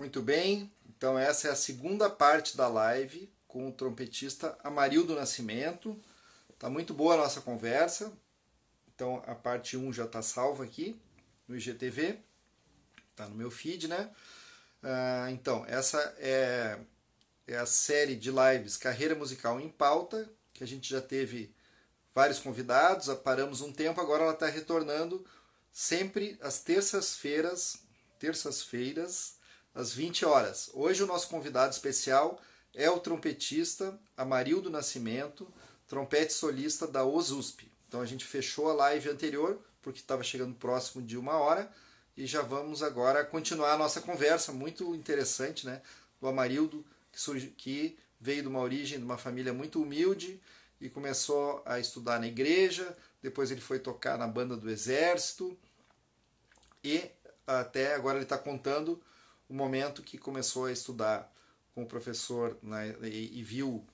Muito bem, então essa é a segunda parte da live com o trompetista Amarildo Nascimento. Tá muito boa a nossa conversa. Então a parte 1 já está salva aqui no IGTV, tá no meu feed, né? Então, essa é a série de lives Carreira Musical em Pauta, que a gente já teve vários convidados, paramos um tempo, agora ela está retornando sempre às terças-feiras, às 20 horas. Hoje o nosso convidado especial é o trompetista Amarildo Nascimento, trompete solista da OSUSP. Então a gente fechou a live anterior, porque estava chegando próximo de 1 hora, e já vamos agora continuar a nossa conversa, muito interessante, né? Do Amarildo, que veio de uma origem, de uma família muito humilde, e começou a estudar na igreja, depois ele foi tocar na banda do exército, e até agora ele está contando o momento que começou a estudar com o professor, né, e viu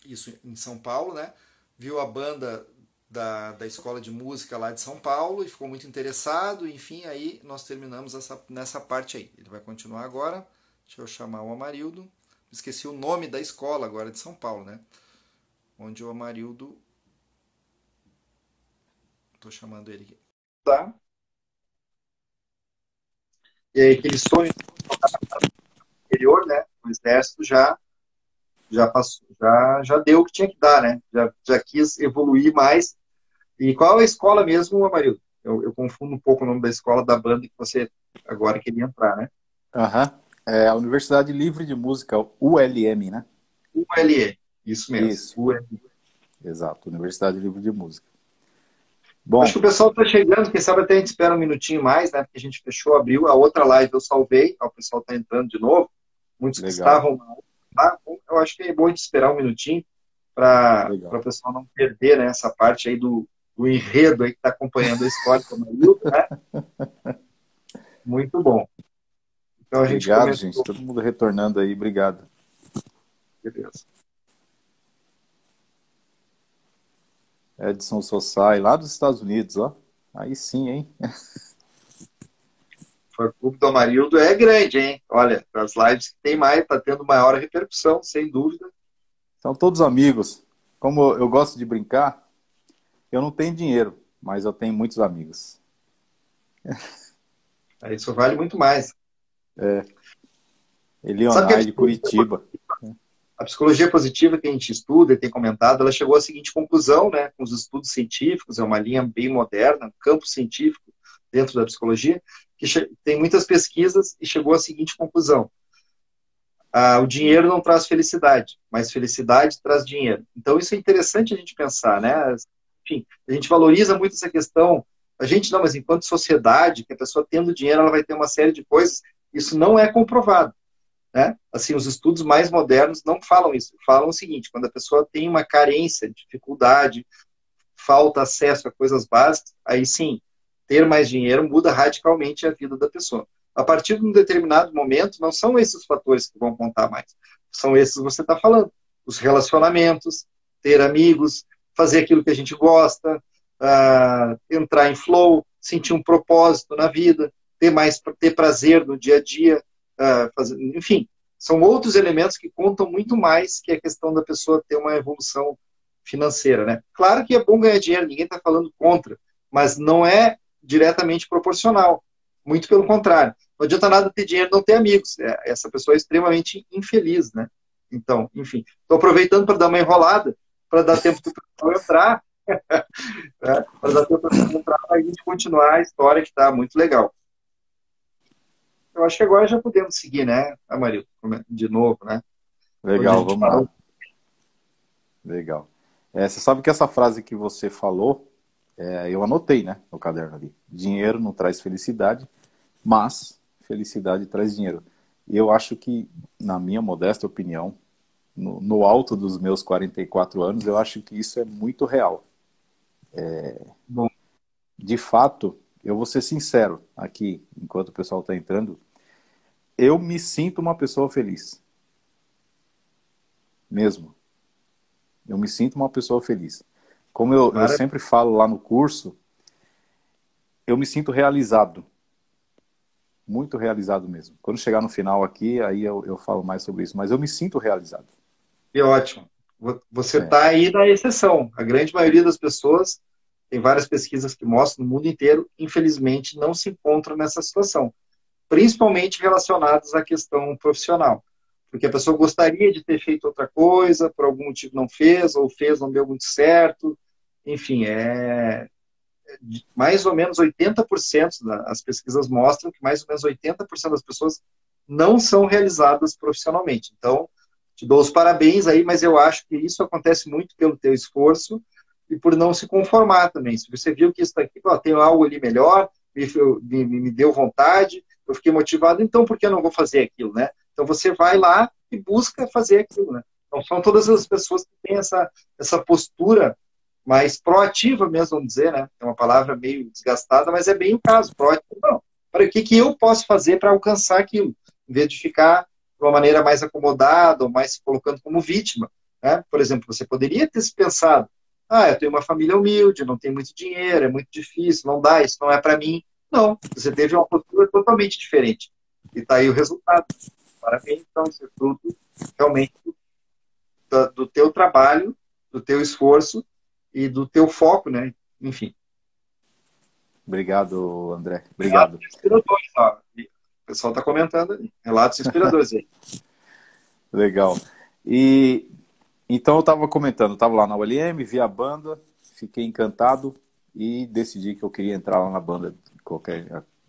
isso em São Paulo, né? Viu a banda da escola de música lá de São Paulo e ficou muito interessado, enfim, aí nós terminamos nessa parte aí. Ele vai continuar agora, deixa eu chamar o Amarildo, esqueci o nome da escola agora de São Paulo, né? Onde o Amarildo, estou chamando ele aqui. Tá? E aí aquele sonho anterior, né? O exército já passou, já deu o que tinha que dar, né? Já quis evoluir mais. E qual é a escola mesmo, Amarildo? Eu confundo um pouco o nome da escola da banda que você agora queria entrar, né? Aham. É a Universidade Livre de Música, ULM, né? ULE, isso mesmo. Isso, ULE. exato, Universidade Livre de Música. Acho que o Bom, pessoal está chegando, quem sabe até a gente espera um minutinho mais, né? Porque a gente fechou, abriu a outra live, eu salvei, o pessoal está entrando de novo. Muitos que legal, estavam lá, eu acho que é bom a gente esperar um minutinho para legal. o pessoal não perder, né, essa parte aí do enredo aí que está acompanhando a história do Amarildo, né? Muito bom. Então a gente Obrigado, gente. começou, Todo mundo retornando aí, obrigado. beleza. Edson Sossai, lá dos Estados Unidos, ó. Aí sim, hein? O fã-clube do Amarildo é grande, hein? Olha, das lives que tem mais, está tendo maior repercussão, sem dúvida. São todos amigos. Como eu gosto de brincar, eu não tenho dinheiro, mas eu tenho muitos amigos. Isso vale muito mais. Sabe que Elionai, de Curitiba. a psicologia positiva que a gente estuda e tem comentado, ela chegou à seguinte conclusão, né, com os estudos científicos, é uma linha bem moderna, um campo científico dentro da psicologia, que tem muitas pesquisas e chegou à seguinte conclusão: o dinheiro não traz felicidade, mas felicidade traz dinheiro. Então isso é interessante a gente pensar, né? Enfim, a gente valoriza muito essa questão, a gente não, mas enquanto sociedade, que a pessoa tendo dinheiro, ela vai ter uma série de coisas, isso não é comprovado. Né? Assim, os estudos mais modernos não falam isso. Falam o seguinte: quando a pessoa tem uma carência, dificuldade, falta acesso a coisas básicas, aí sim, ter mais dinheiro muda radicalmente a vida da pessoa. A partir de um determinado momento, não são esses os fatores que vão contar mais. São esses que você está falando. Os relacionamentos, ter amigos, fazer aquilo que a gente gosta, entrar em flow, sentir um propósito na vida, ter prazer no dia a dia, enfim, são outros elementos que contam muito mais que a questão da pessoa ter uma evolução financeira, né? Claro que é bom ganhar dinheiro, ninguém está falando contra, mas não é diretamente proporcional. Muito pelo contrário. Não adianta nada ter dinheiro e não ter amigos. Essa pessoa é extremamente infeliz, né? Então, enfim, estou aproveitando para dar uma enrolada, para dar tempo para o pessoal entrar, né? Para dar tempo para o pessoal entrar, para a gente continuar a história que está muito legal. Eu acho que agora já podemos seguir, né, Amarildo? De novo, né? Onde a Legal, gente vamos parou. lá. Legal. Você sabe que essa frase que você falou, eu anotei, né, no caderno ali. Dinheiro não traz felicidade, mas felicidade traz dinheiro. E eu acho que, na minha modesta opinião, no alto dos meus 44 anos, eu acho que isso é muito real. Bom, De fato, eu vou ser sincero aqui, enquanto o pessoal está entrando, eu me sinto uma pessoa feliz. Mesmo. Eu me sinto uma pessoa feliz. Como eu mara- sempre falo lá no curso, eu me sinto realizado. muito realizado mesmo. Quando chegar no final aqui, aí eu falo mais sobre isso, mas eu me sinto realizado. E ótimo. Você É, está aí na exceção. A grande maioria das pessoas, tem várias pesquisas que mostram no mundo inteiro, infelizmente, não se encontram nessa situação, principalmente relacionadas à questão profissional. Porque a pessoa gostaria de ter feito outra coisa, por algum motivo não fez, ou fez, não deu muito certo. Enfim, mais ou menos 80%, as pesquisas mostram que mais ou menos 80% das pessoas não são realizadas profissionalmente. Então, te dou os parabéns aí, mas eu acho que isso acontece muito pelo teu esforço e por não se conformar também. Se você viu que isso aqui, ó, tem algo ali melhor, me deu vontade, eu fiquei motivado, então por que eu não vou fazer aquilo, né? Então você vai lá e busca fazer aquilo, né? Então são todas as pessoas que têm essa postura mais proativa mesmo, vamos dizer, né? É uma palavra meio desgastada, mas é bem o caso, proativo. Não, para o que eu posso fazer para alcançar aquilo? Em vez de ficar de uma maneira mais acomodada ou mais se colocando como vítima, né? Por exemplo, você poderia ter se pensado, eu tenho uma família humilde, não tenho muito dinheiro, é muito difícil, não dá, isso não é para mim. Não, você teve uma postura totalmente diferente. E está aí o resultado. Parabéns, então, isso é fruto realmente do teu trabalho, do teu esforço e do teu foco, né? Enfim. obrigado, André. Obrigado. Relatos inspiradores, ó. O pessoal está comentando ali. Relatos inspiradores aí. Legal. E então eu estava comentando, estava lá na ULM, vi a banda, fiquei encantado e decidi que eu queria entrar lá na banda,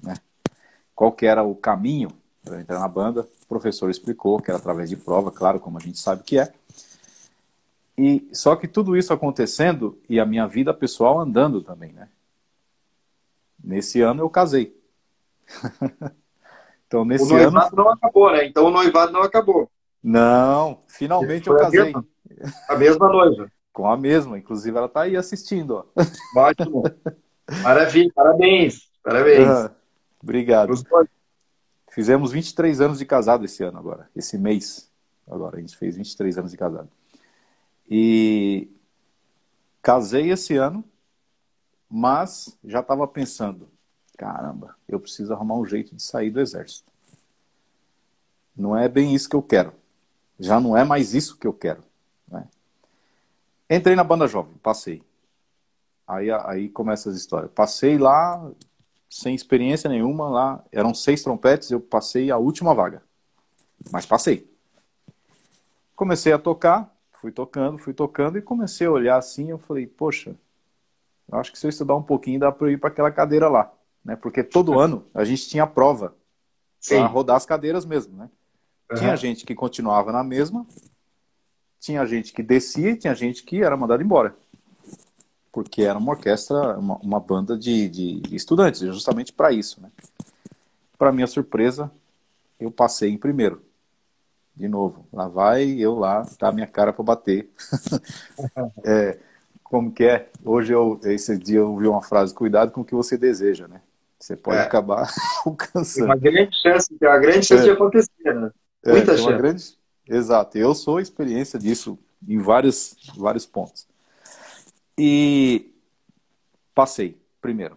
né? Qual que era o caminho para entrar na banda. O professor explicou que era através de prova, claro, como a gente sabe que é. E só que tudo isso acontecendo e a minha vida pessoal andando também, né? Nesse ano eu casei. Então O nesse ano noivado não acabou, né? Então o noivado não acabou. não, finalmente eu Foi casei a mesma noiva. com a mesma, inclusive ela está aí assistindo, ó. Ótimo. Maravilha, parabéns. Parabéns. Ah, obrigado. Os dois. Fizemos 23 anos de casado esse ano agora, esse mês. Agora a gente fez 23 anos de casado. E casei esse ano, mas já estava pensando, caramba, eu preciso arrumar um jeito de sair do exército. Não é bem isso que eu quero. Já não é mais isso que eu quero, né? Entrei na banda jovem, passei. Aí começa as histórias. Passei lá, sem experiência nenhuma, lá eram 6 trompetes, eu passei a última vaga. Mas passei. Comecei a tocar, fui tocando e comecei a olhar assim, eu falei, poxa, eu acho que se eu estudar um pouquinho dá para eu ir para aquela cadeira lá, né? Porque todo ano a gente tinha prova para Sim. rodar as cadeiras mesmo, né? Tinha Uhum. gente que continuava na mesma, tinha gente que descia e tinha gente que era mandada embora. Porque era uma orquestra, uma banda de estudantes, justamente para isso, né? Para minha surpresa, eu passei em primeiro. De novo, lá vai eu lá, tá a minha cara para bater. Como que é? Esse dia eu ouvi uma frase, cuidado com o que você deseja, né? Você pode É. acabar Tem uma alcançando. grande chance de acontecer, né? Muita Tem uma chance. grande... Exato, eu sou experiência disso em vários pontos. E passei, primeiro.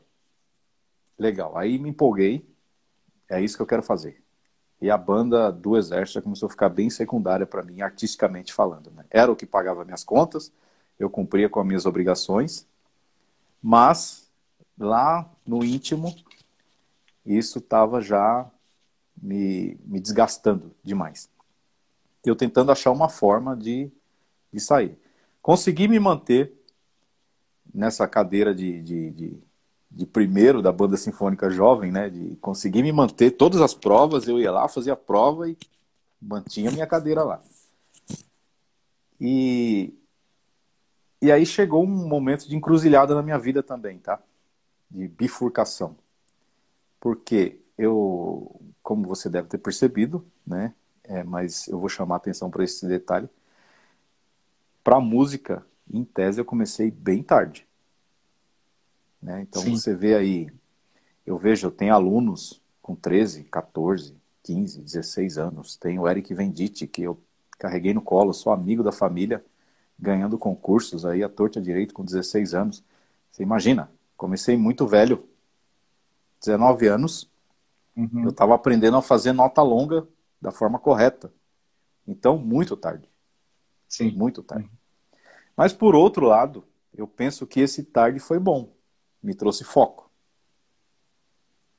Legal, aí me empolguei, é isso que eu quero fazer. E a banda do Exército já começou a ficar bem secundária para mim, artisticamente falando, né? Era o que pagava minhas contas, eu cumpria com as minhas obrigações, mas lá no íntimo, isso estava já me desgastando demais. Eu tentando achar uma forma de sair. Consegui me manter nessa cadeira de primeiro da banda sinfônica jovem, né? De conseguir me manter todas as provas, eu ia lá, fazia a prova e mantinha minha cadeira lá. E aí chegou um momento de encruzilhada na minha vida também, tá? De bifurcação. Porque eu, como você deve ter percebido, né? Mas eu vou chamar a atenção para esse detalhe. Para música, em tese, eu comecei bem tarde, né? Então Sim. você vê aí, eu tenho alunos com 13, 14, 15, 16 anos. Tem o Eric Venditti, que eu carreguei no colo, sou amigo da família, ganhando concursos aí à torta direito com 16 anos. Você imagina, comecei muito velho, 19 anos, Eu Uhum. estava aprendendo a fazer nota longa da forma correta. Então, muito tarde. Sim. Muito tarde. Uhum. Mas, por outro lado, eu penso que esse tarde foi bom. Me trouxe foco.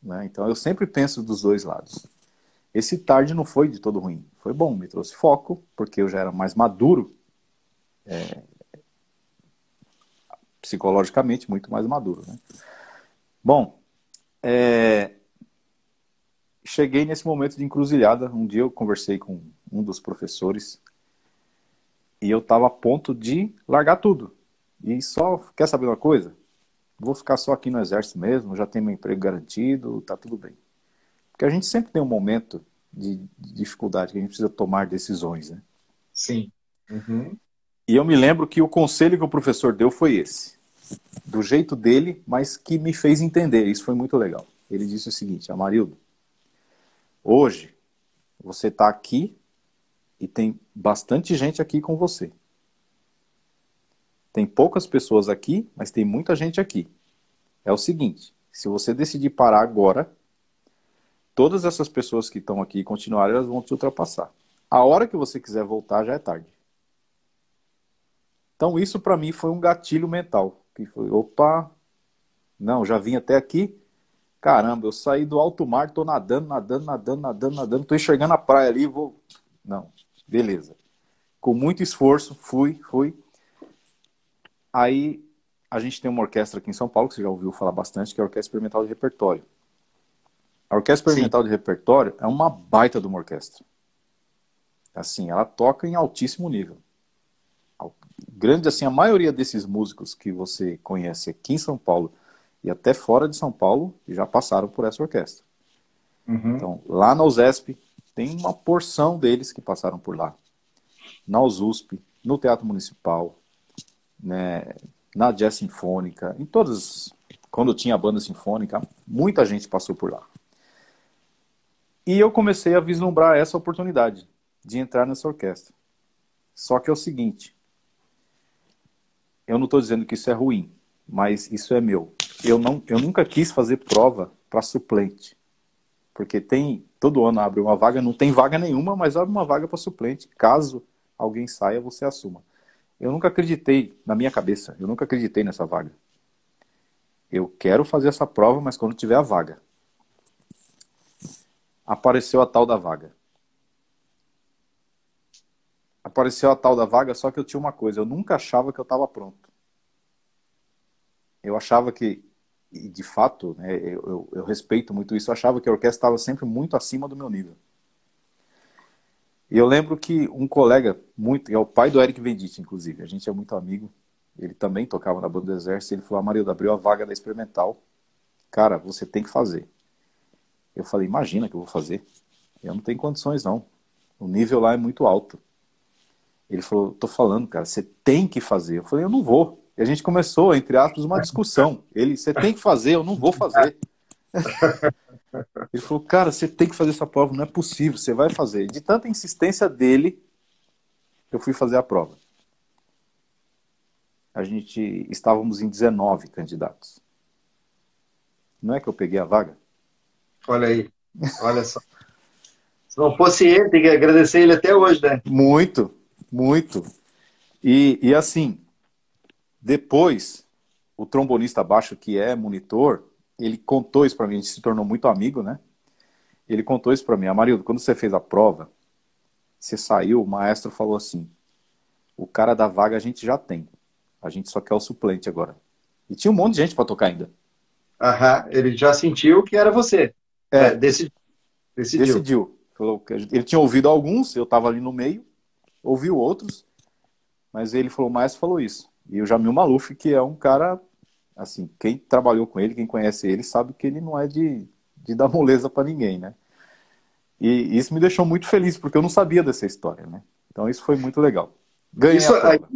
Né? Então, eu sempre penso dos dois lados. Esse tarde não foi de todo ruim. Foi bom, me trouxe foco, porque eu já era mais maduro, psicologicamente, muito mais maduro. Né? Bom, cheguei nesse momento de encruzilhada. Um dia eu conversei com um dos professores e eu estava a ponto de largar tudo. E só, quer saber uma coisa? Vou ficar só aqui no exército mesmo, já tenho meu emprego garantido, tá tudo bem. Porque a gente sempre tem um momento de dificuldade, que a gente precisa tomar decisões, né? Sim. Uhum. E eu me lembro que o conselho que o professor deu foi esse. Do jeito dele, mas que me fez entender. Isso foi muito legal. Ele disse o seguinte: Amarildo, hoje você está aqui e tem bastante gente aqui com você. Tem poucas pessoas aqui, mas tem muita gente aqui. É o seguinte, se você decidir parar agora, todas essas pessoas que estão aqui e continuarem, elas vão te ultrapassar. A hora que você quiser voltar, já é tarde. Então isso para mim foi um gatilho mental. Que foi, opa, não, já vim até aqui. Caramba, eu saí do alto mar, tô nadando, nadando, nadando, nadando, nadando, tô enxergando a praia ali, vou... Não, beleza. Com muito esforço, fui. Aí a gente tem uma orquestra aqui em São Paulo, que você já ouviu falar bastante, que é a Orquestra Experimental de Repertório. A Orquestra Sim. Experimental de Repertório é uma baita de uma orquestra. Assim, ela toca em altíssimo nível. Grande, assim, a maioria desses músicos que você conhece aqui em São Paulo e até fora de São Paulo já passaram por essa orquestra. Uhum. Então, lá na USESP, tem uma porção deles que passaram por lá. Na USUSP, no Teatro Municipal, né, na Jazz Sinfônica, em todas, quando tinha a banda sinfônica, muita gente passou por lá. E eu comecei a vislumbrar essa oportunidade de entrar nessa orquestra. Só que é o seguinte, eu não estou dizendo que isso é ruim, mas isso é meu. Eu nunca quis fazer prova para suplente, porque todo ano abre uma vaga, não tem vaga nenhuma, mas abre uma vaga para suplente. Caso alguém saia, você assuma. Eu nunca acreditei, na minha cabeça, eu nunca acreditei nessa vaga. Eu quero fazer essa prova, mas quando tiver a vaga. Apareceu a tal da vaga. Apareceu a tal da vaga, só que eu tinha uma coisa, eu nunca achava que eu estava pronto. Eu achava que, e de fato, né, eu respeito muito isso, eu achava que a orquestra estava sempre muito acima do meu nível. E eu lembro que um colega, muito, é o pai do Eric Venditti, inclusive, a gente é muito amigo, ele também tocava na banda do Exército, ele falou, Amarildo, abriu a vaga da Experimental, cara, você tem que fazer. Eu falei, imagina que eu vou fazer. Eu não tenho condições, não. O nível lá é muito alto. Ele falou, tô falando, cara, você tem que fazer. Eu falei, eu não vou. E a gente começou, entre aspas, uma discussão. Ele, você tem que fazer, eu não vou fazer. Ele falou, cara, você tem que fazer essa prova, não é possível, você vai fazer. De tanta insistência dele, eu fui fazer a prova. Estávamos em 19 candidatos. Não é que eu peguei a vaga? Olha aí. Olha só. Se não fosse ele, tem que agradecer ele até hoje, né? Muito, muito. E assim, depois, o trombonista baixo, que é monitor, ele contou isso para mim, a gente se tornou muito amigo, né? Ele contou isso para mim. Amarildo, quando você fez a prova, você saiu, o maestro falou assim, o cara da vaga a gente já tem, a gente só quer o suplente agora. E tinha um monte de gente para tocar ainda. Aham. Ele já sentiu que era você. É, Decidiu. decidiu. Falou que ele tinha ouvido alguns, eu estava ali no meio, ouviu outros, mas ele falou, o maestro falou isso. E o Jamil Maluf, que é um cara, assim, quem trabalhou com ele, quem conhece ele, sabe que ele não é de dar moleza para ninguém, né? E isso me deixou muito feliz, porque eu não sabia dessa história, né? Então isso foi muito legal. Ganhei Isso a aí, prova.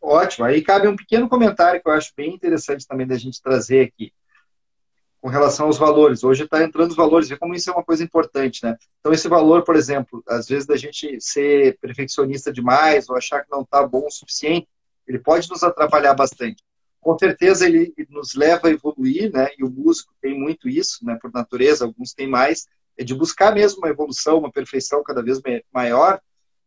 ótimo. Aí cabe um pequeno comentário que eu acho bem interessante também da gente trazer aqui, com relação aos valores. Hoje está entrando os valores, vê como isso é uma coisa importante, né? Então, esse valor, por exemplo, às vezes da gente ser perfeccionista demais ou achar que não está bom o suficiente, ele pode nos atrapalhar bastante. com certeza ele nos leva a evoluir, né? E o músico tem muito isso, né? Por natureza, alguns têm mais, é de buscar mesmo uma evolução, uma perfeição cada vez maior,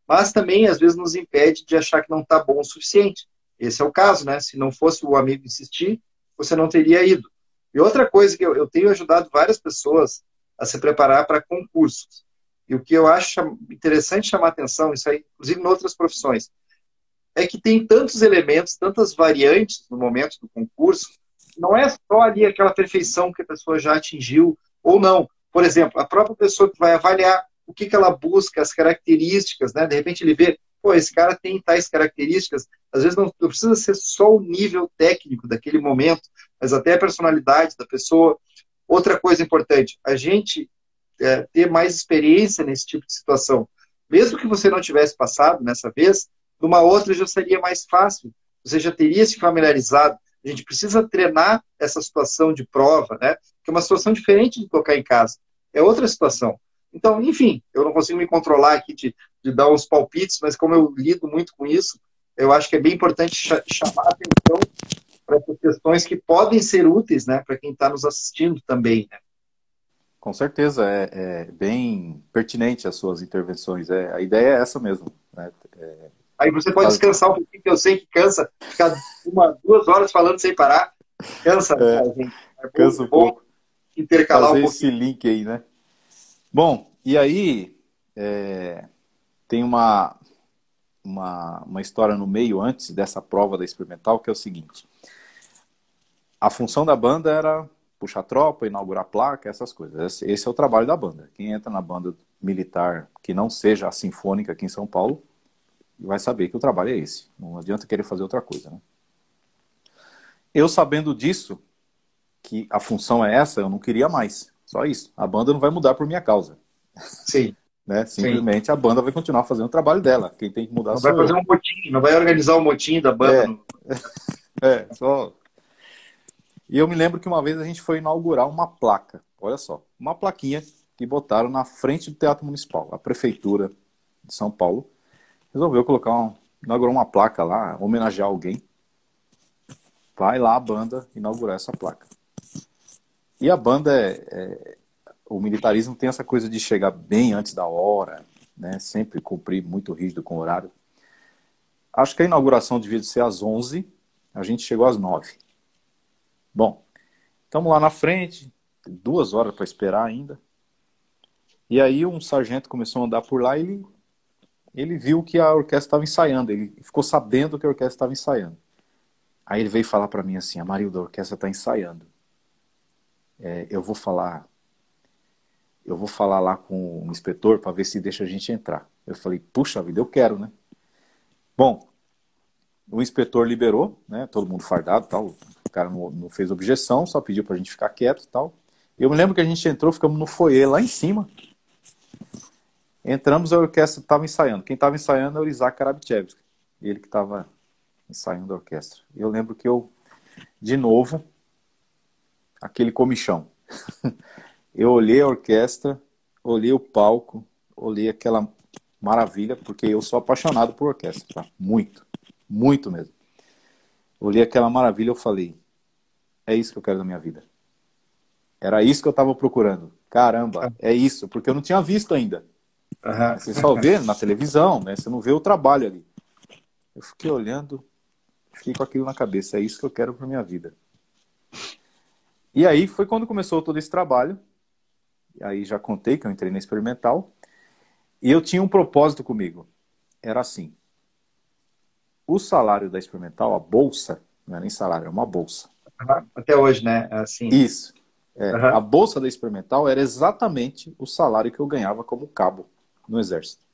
mas também às vezes nos impede de achar que não está bom o suficiente. Esse é o caso, né? Se não fosse o amigo insistir, você não teria ido. E outra coisa que eu tenho ajudado várias pessoas a se preparar para concursos. E o que eu acho interessante chamar atenção, isso aí, inclusive em outras profissões, é que tem tantos elementos, tantas variantes no momento do concurso, não é só ali aquela perfeição que a pessoa já atingiu ou não. Por exemplo, a própria pessoa que vai avaliar o que ela busca, as características, né? De repente ele vê, pô, esse cara tem tais características, às vezes não precisa ser só o nível técnico daquele momento, mas até a personalidade da pessoa. Outra coisa importante, a gente ter mais experiência nesse tipo de situação. Mesmo que você não tivesse passado nessa vez, numa outra já seria mais fácil. Você já teria se familiarizado. A gente precisa treinar essa situação de prova, né? Que é uma situação diferente de tocar em casa. É outra situação. Então, enfim, eu não consigo me controlar aqui de dar uns palpites, mas como eu lido muito com isso, eu acho que é bem importante chamar a atenção para essas questões que podem ser úteis, né? Para quem está nos assistindo também, né? Com certeza, é bem pertinente as suas intervenções. A ideia é essa mesmo, né? Aí você pode descansar um pouquinho, que eu sei que cansa, ficar 1, 2 horas falando sem parar. Cansa, gente. Cansa um pouco. Intercalar fazer um pouquinho. esse link aí, né? Bom, e aí tem uma história no meio antes dessa prova da experimental, que é o seguinte. A função da banda era puxar tropa, inaugurar placa, essas coisas. Esse é o trabalho da banda. Quem entra na banda militar que não seja a sinfônica aqui em São Paulo vai saber que o trabalho é esse. Não adianta querer fazer outra coisa, né? Eu sabendo disso, que a função é essa, eu não queria mais. Só isso. A banda não vai mudar por minha causa. Sim. Né? Simplesmente a banda vai continuar fazendo o trabalho dela. Quem tem que mudar não sou vai fazer eu. um motim, não vai organizar um motim da banda. Só... E eu me lembro que uma vez a gente foi inaugurar uma placa. Olha só, uma plaquinha que botaram na frente do Teatro Municipal. A Prefeitura de São Paulo resolveu inaugurar uma placa lá, homenagear alguém. Vai lá a banda inaugurar essa placa. E a banda o militarismo tem essa coisa de chegar bem antes da hora, né? Sempre cumprir muito rígido com o horário. Acho que a inauguração devia ser às 11, a gente chegou às 9. Bom, estamos lá na frente, 2 horas para esperar ainda. E aí um sargento começou a andar por lá e ele viu que a orquestra estava ensaiando, ele ficou sabendo que a orquestra estava ensaiando. Aí ele veio falar para mim assim, Amarildo, a orquestra está ensaiando. Eu vou falar lá com o inspetor para ver se deixa a gente entrar. Eu falei, puxa vida, eu quero, né? Bom, o inspetor liberou, né? Todo mundo fardado, tal. O cara não fez objeção, só pediu para a gente ficar quieto e tal. Eu me lembro que a gente entrou, ficamos no foyer lá em cima. Entramos, a orquestra estava ensaiando. Quem estava ensaiando era o Isaac Karabchevsky, ele que estava ensaiando a orquestra. Eu lembro que de novo, aquele comichão. Eu olhei a orquestra, olhei o palco, olhei aquela maravilha, porque eu sou apaixonado por orquestra, tá? Muito, muito mesmo. Olhei aquela maravilha e eu falei, é isso que eu quero da minha vida. Era isso que eu estava procurando. Caramba, é isso, porque eu não tinha visto ainda. Uhum. Você só vê na televisão, né? Você não vê o trabalho ali. Eu fiquei olhando, fiquei com aquilo na cabeça, é isso que eu quero para minha vida. E aí foi quando começou todo esse trabalho. E aí já contei que eu entrei na experimental. E eu tinha um propósito comigo. Era assim. O salário da experimental, a bolsa, não é nem salário, é uma bolsa. Até hoje, né? Assim. Isso. A bolsa da experimental era exatamente o salário que eu ganhava como cabo no Exército.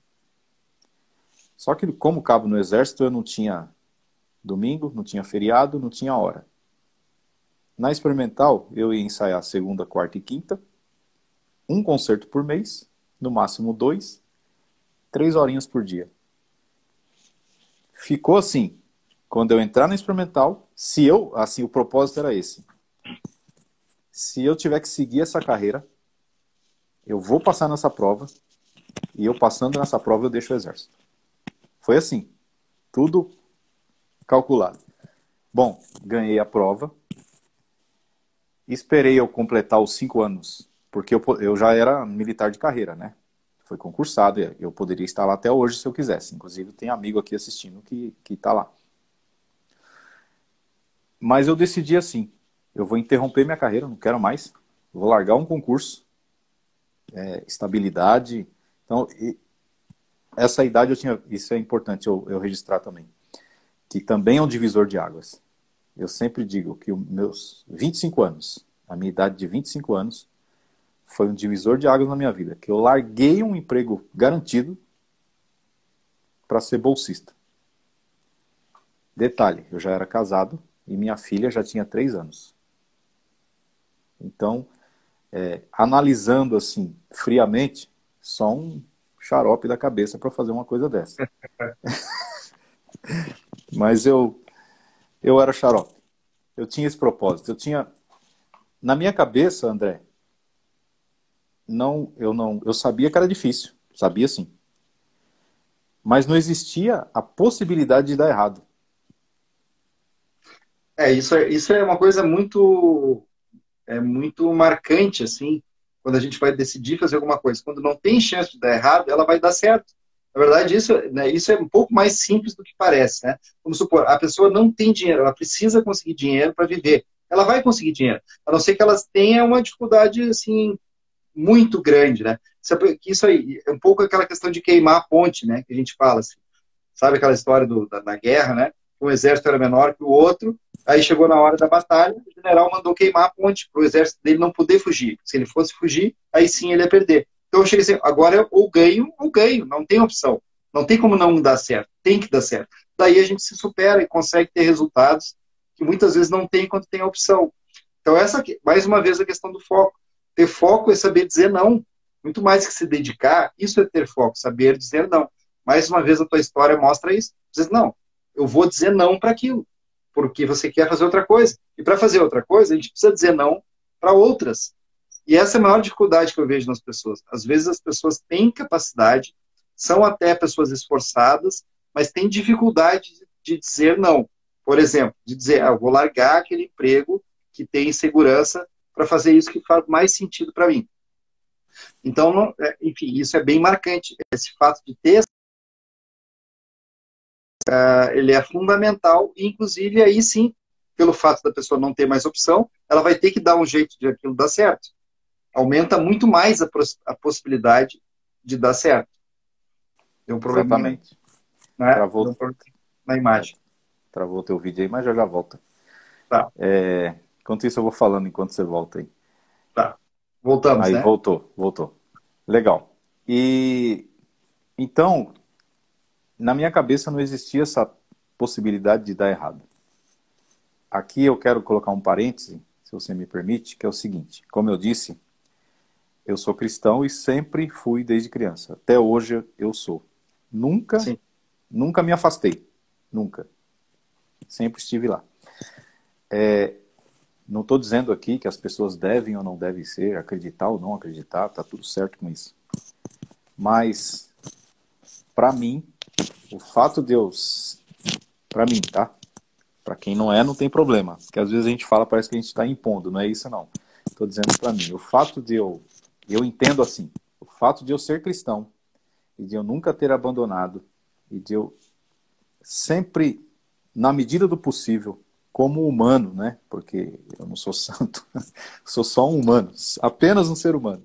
Só que como cabo no Exército eu não tinha domingo, não tinha feriado, não tinha hora. Na experimental eu ia ensaiar segunda, quarta e quinta, um concerto por mês, no máximo 2, 3 horinhas por dia. Ficou assim, quando eu entrar na experimental, o propósito era esse. Se eu tiver que seguir essa carreira, eu vou passar nessa prova, e eu passando nessa prova eu deixo o Exército. Foi assim, tudo calculado. Bom, ganhei a prova. Esperei eu completar os 5 anos, porque eu já era militar de carreira, né? Foi concursado, eu poderia estar lá até hoje se eu quisesse. Inclusive, tem amigo aqui assistindo que está lá. Mas eu decidi assim, eu vou interromper minha carreira, não quero mais. Vou largar um concurso, estabilidade. Então, essa idade eu tinha, isso é importante eu registrar também, que também é um divisor de águas. Eu sempre digo que os meus 25 anos, a minha idade de 25 anos, foi um divisor de águas na minha vida, que eu larguei um emprego garantido para ser bolsista. Detalhe, eu já era casado e minha filha já tinha 3 anos. Então, analisando assim, friamente, só um xarope da cabeça para fazer uma coisa dessa. Mas eu era xarope. Eu tinha esse propósito. Na minha cabeça, André, eu sabia que era difícil, sabia sim. Mas não existia a possibilidade de dar errado. Isso é uma coisa muito marcante, assim, quando a gente vai decidir fazer alguma coisa. Quando não tem chance de dar errado, ela vai dar certo. Na verdade, isso é um pouco mais simples do que parece, né? Vamos supor, a pessoa não tem dinheiro, ela precisa conseguir dinheiro para viver. Ela vai conseguir dinheiro, a não ser que ela tenha uma dificuldade, assim, muito grande, né? Isso aí é um pouco aquela questão de queimar a ponte, né? Que a gente fala, assim. Sabe aquela história da guerra, né? Um exército era menor que o outro, aí chegou na hora da batalha, o general mandou queimar a ponte para o exército dele não poder fugir. Se ele fosse fugir, aí sim ele ia perder. Então eu cheguei assim, agora eu ou ganho, não tem opção. Não tem como não dar certo, tem que dar certo. Daí a gente se supera e consegue ter resultados que muitas vezes não tem quando tem a opção. Então essa aqui, mais uma vez a questão do foco. Ter foco é saber dizer não. Muito mais que se dedicar, isso é ter foco, saber dizer não. Mais uma vez a tua história mostra isso. Você diz, não, eu vou dizer não para aquilo, porque você quer fazer outra coisa. E para fazer outra coisa, a gente precisa dizer não para outras. E essa é a maior dificuldade que eu vejo nas pessoas. Às vezes as pessoas têm capacidade, são até pessoas esforçadas, mas têm dificuldade de dizer não. Por exemplo, de dizer, eu vou largar aquele emprego que tem segurança para fazer isso que faz mais sentido para mim. Então, enfim, isso é bem marcante. Esse fato de ter, ele é fundamental, e inclusive aí sim, pelo fato da pessoa não ter mais opção, ela vai ter que dar um jeito de aquilo dar certo. Aumenta muito mais a possibilidade de dar certo. Tem um probleminha, Exatamente. né? Travou, Um problema na imagem. travou teu vídeo aí, mas já volta. Tá, Enquanto isso eu vou falando enquanto você volta aí. tá. Voltamos, Aí, né? voltou. Legal. E então, na minha cabeça não existia essa possibilidade de dar errado. Aqui eu quero colocar um parêntese, se você me permite, que é o seguinte: como eu disse, eu sou cristão e sempre fui desde criança. Até hoje eu sou. Sim. Nunca me afastei. Nunca. Sempre estive lá. Não estou dizendo aqui que as pessoas devem ou não devem ser, acreditar ou não acreditar, tá tudo certo com isso. Mas, para mim, o fato de eu... Para mim, tá? Para quem não é, não tem problema. Porque às vezes a gente fala, parece que a gente está impondo, não é isso não. Estou dizendo para mim, o fato de eu entendo assim, o fato de eu ser cristão e de eu nunca ter abandonado e de eu sempre, na medida do possível, como humano, né? Porque eu não sou santo, sou só um humano, apenas um ser humano.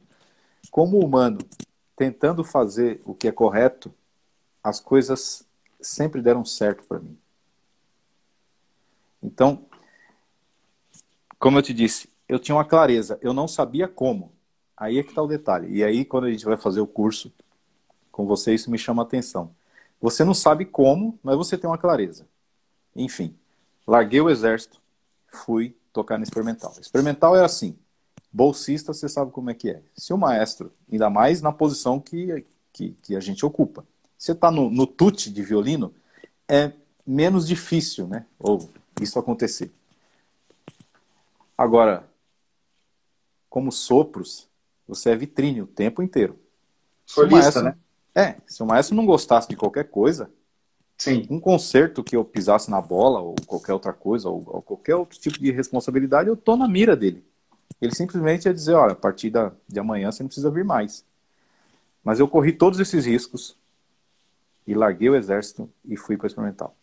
Como humano, tentando fazer o que é correto, as coisas sempre deram certo para mim. Então, como eu te disse, eu tinha uma clareza, eu não sabia como. Aí é que está o detalhe. E aí, quando a gente vai fazer o curso com você, isso me chama a atenção. Você não sabe como, mas você tem uma clareza. Enfim, larguei o exército, fui tocar no experimental. Experimental é assim, bolsista, você sabe como é que é. Se o maestro, ainda mais na posição que a gente ocupa, você está no tute de violino, é menos difícil, né? Ou isso acontecer. Agora, como sopros, você é vitrine o tempo inteiro. Solista, né? Se o maestro não gostasse de qualquer coisa, Sim. Um concerto que eu pisasse na bola, ou qualquer outra coisa, ou qualquer outro tipo de responsabilidade, eu tô na mira dele. Ele simplesmente ia dizer, olha, a partir de amanhã você não precisa vir mais. Mas eu corri todos esses riscos e larguei o exército e fui para a experimental.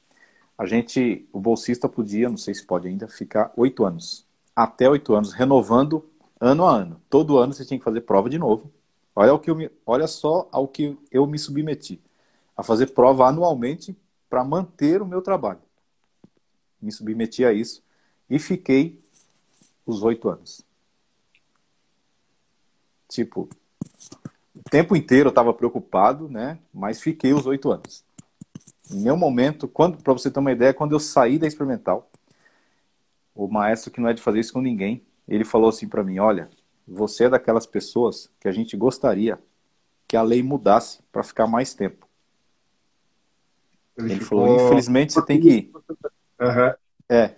O bolsista podia, não sei se pode ainda, ficar 8 anos. Até 8 anos, renovando ano a ano. Todo ano você tinha que fazer prova de novo. Olha só ao que eu me submeti. A fazer prova anualmente para manter o meu trabalho. Me submeti a isso e fiquei os 8 anos. Tipo, o tempo inteiro eu estava preocupado, né? Mas fiquei os 8 anos. Em nenhum momento, para você ter uma ideia, quando eu saí da experimental, o maestro, que não é de fazer isso com ninguém, ele falou assim para mim, olha, você é daquelas pessoas que a gente gostaria que a lei mudasse para ficar mais tempo. Ele Ele falou, ficou. infelizmente você tem que ir. Aham. É,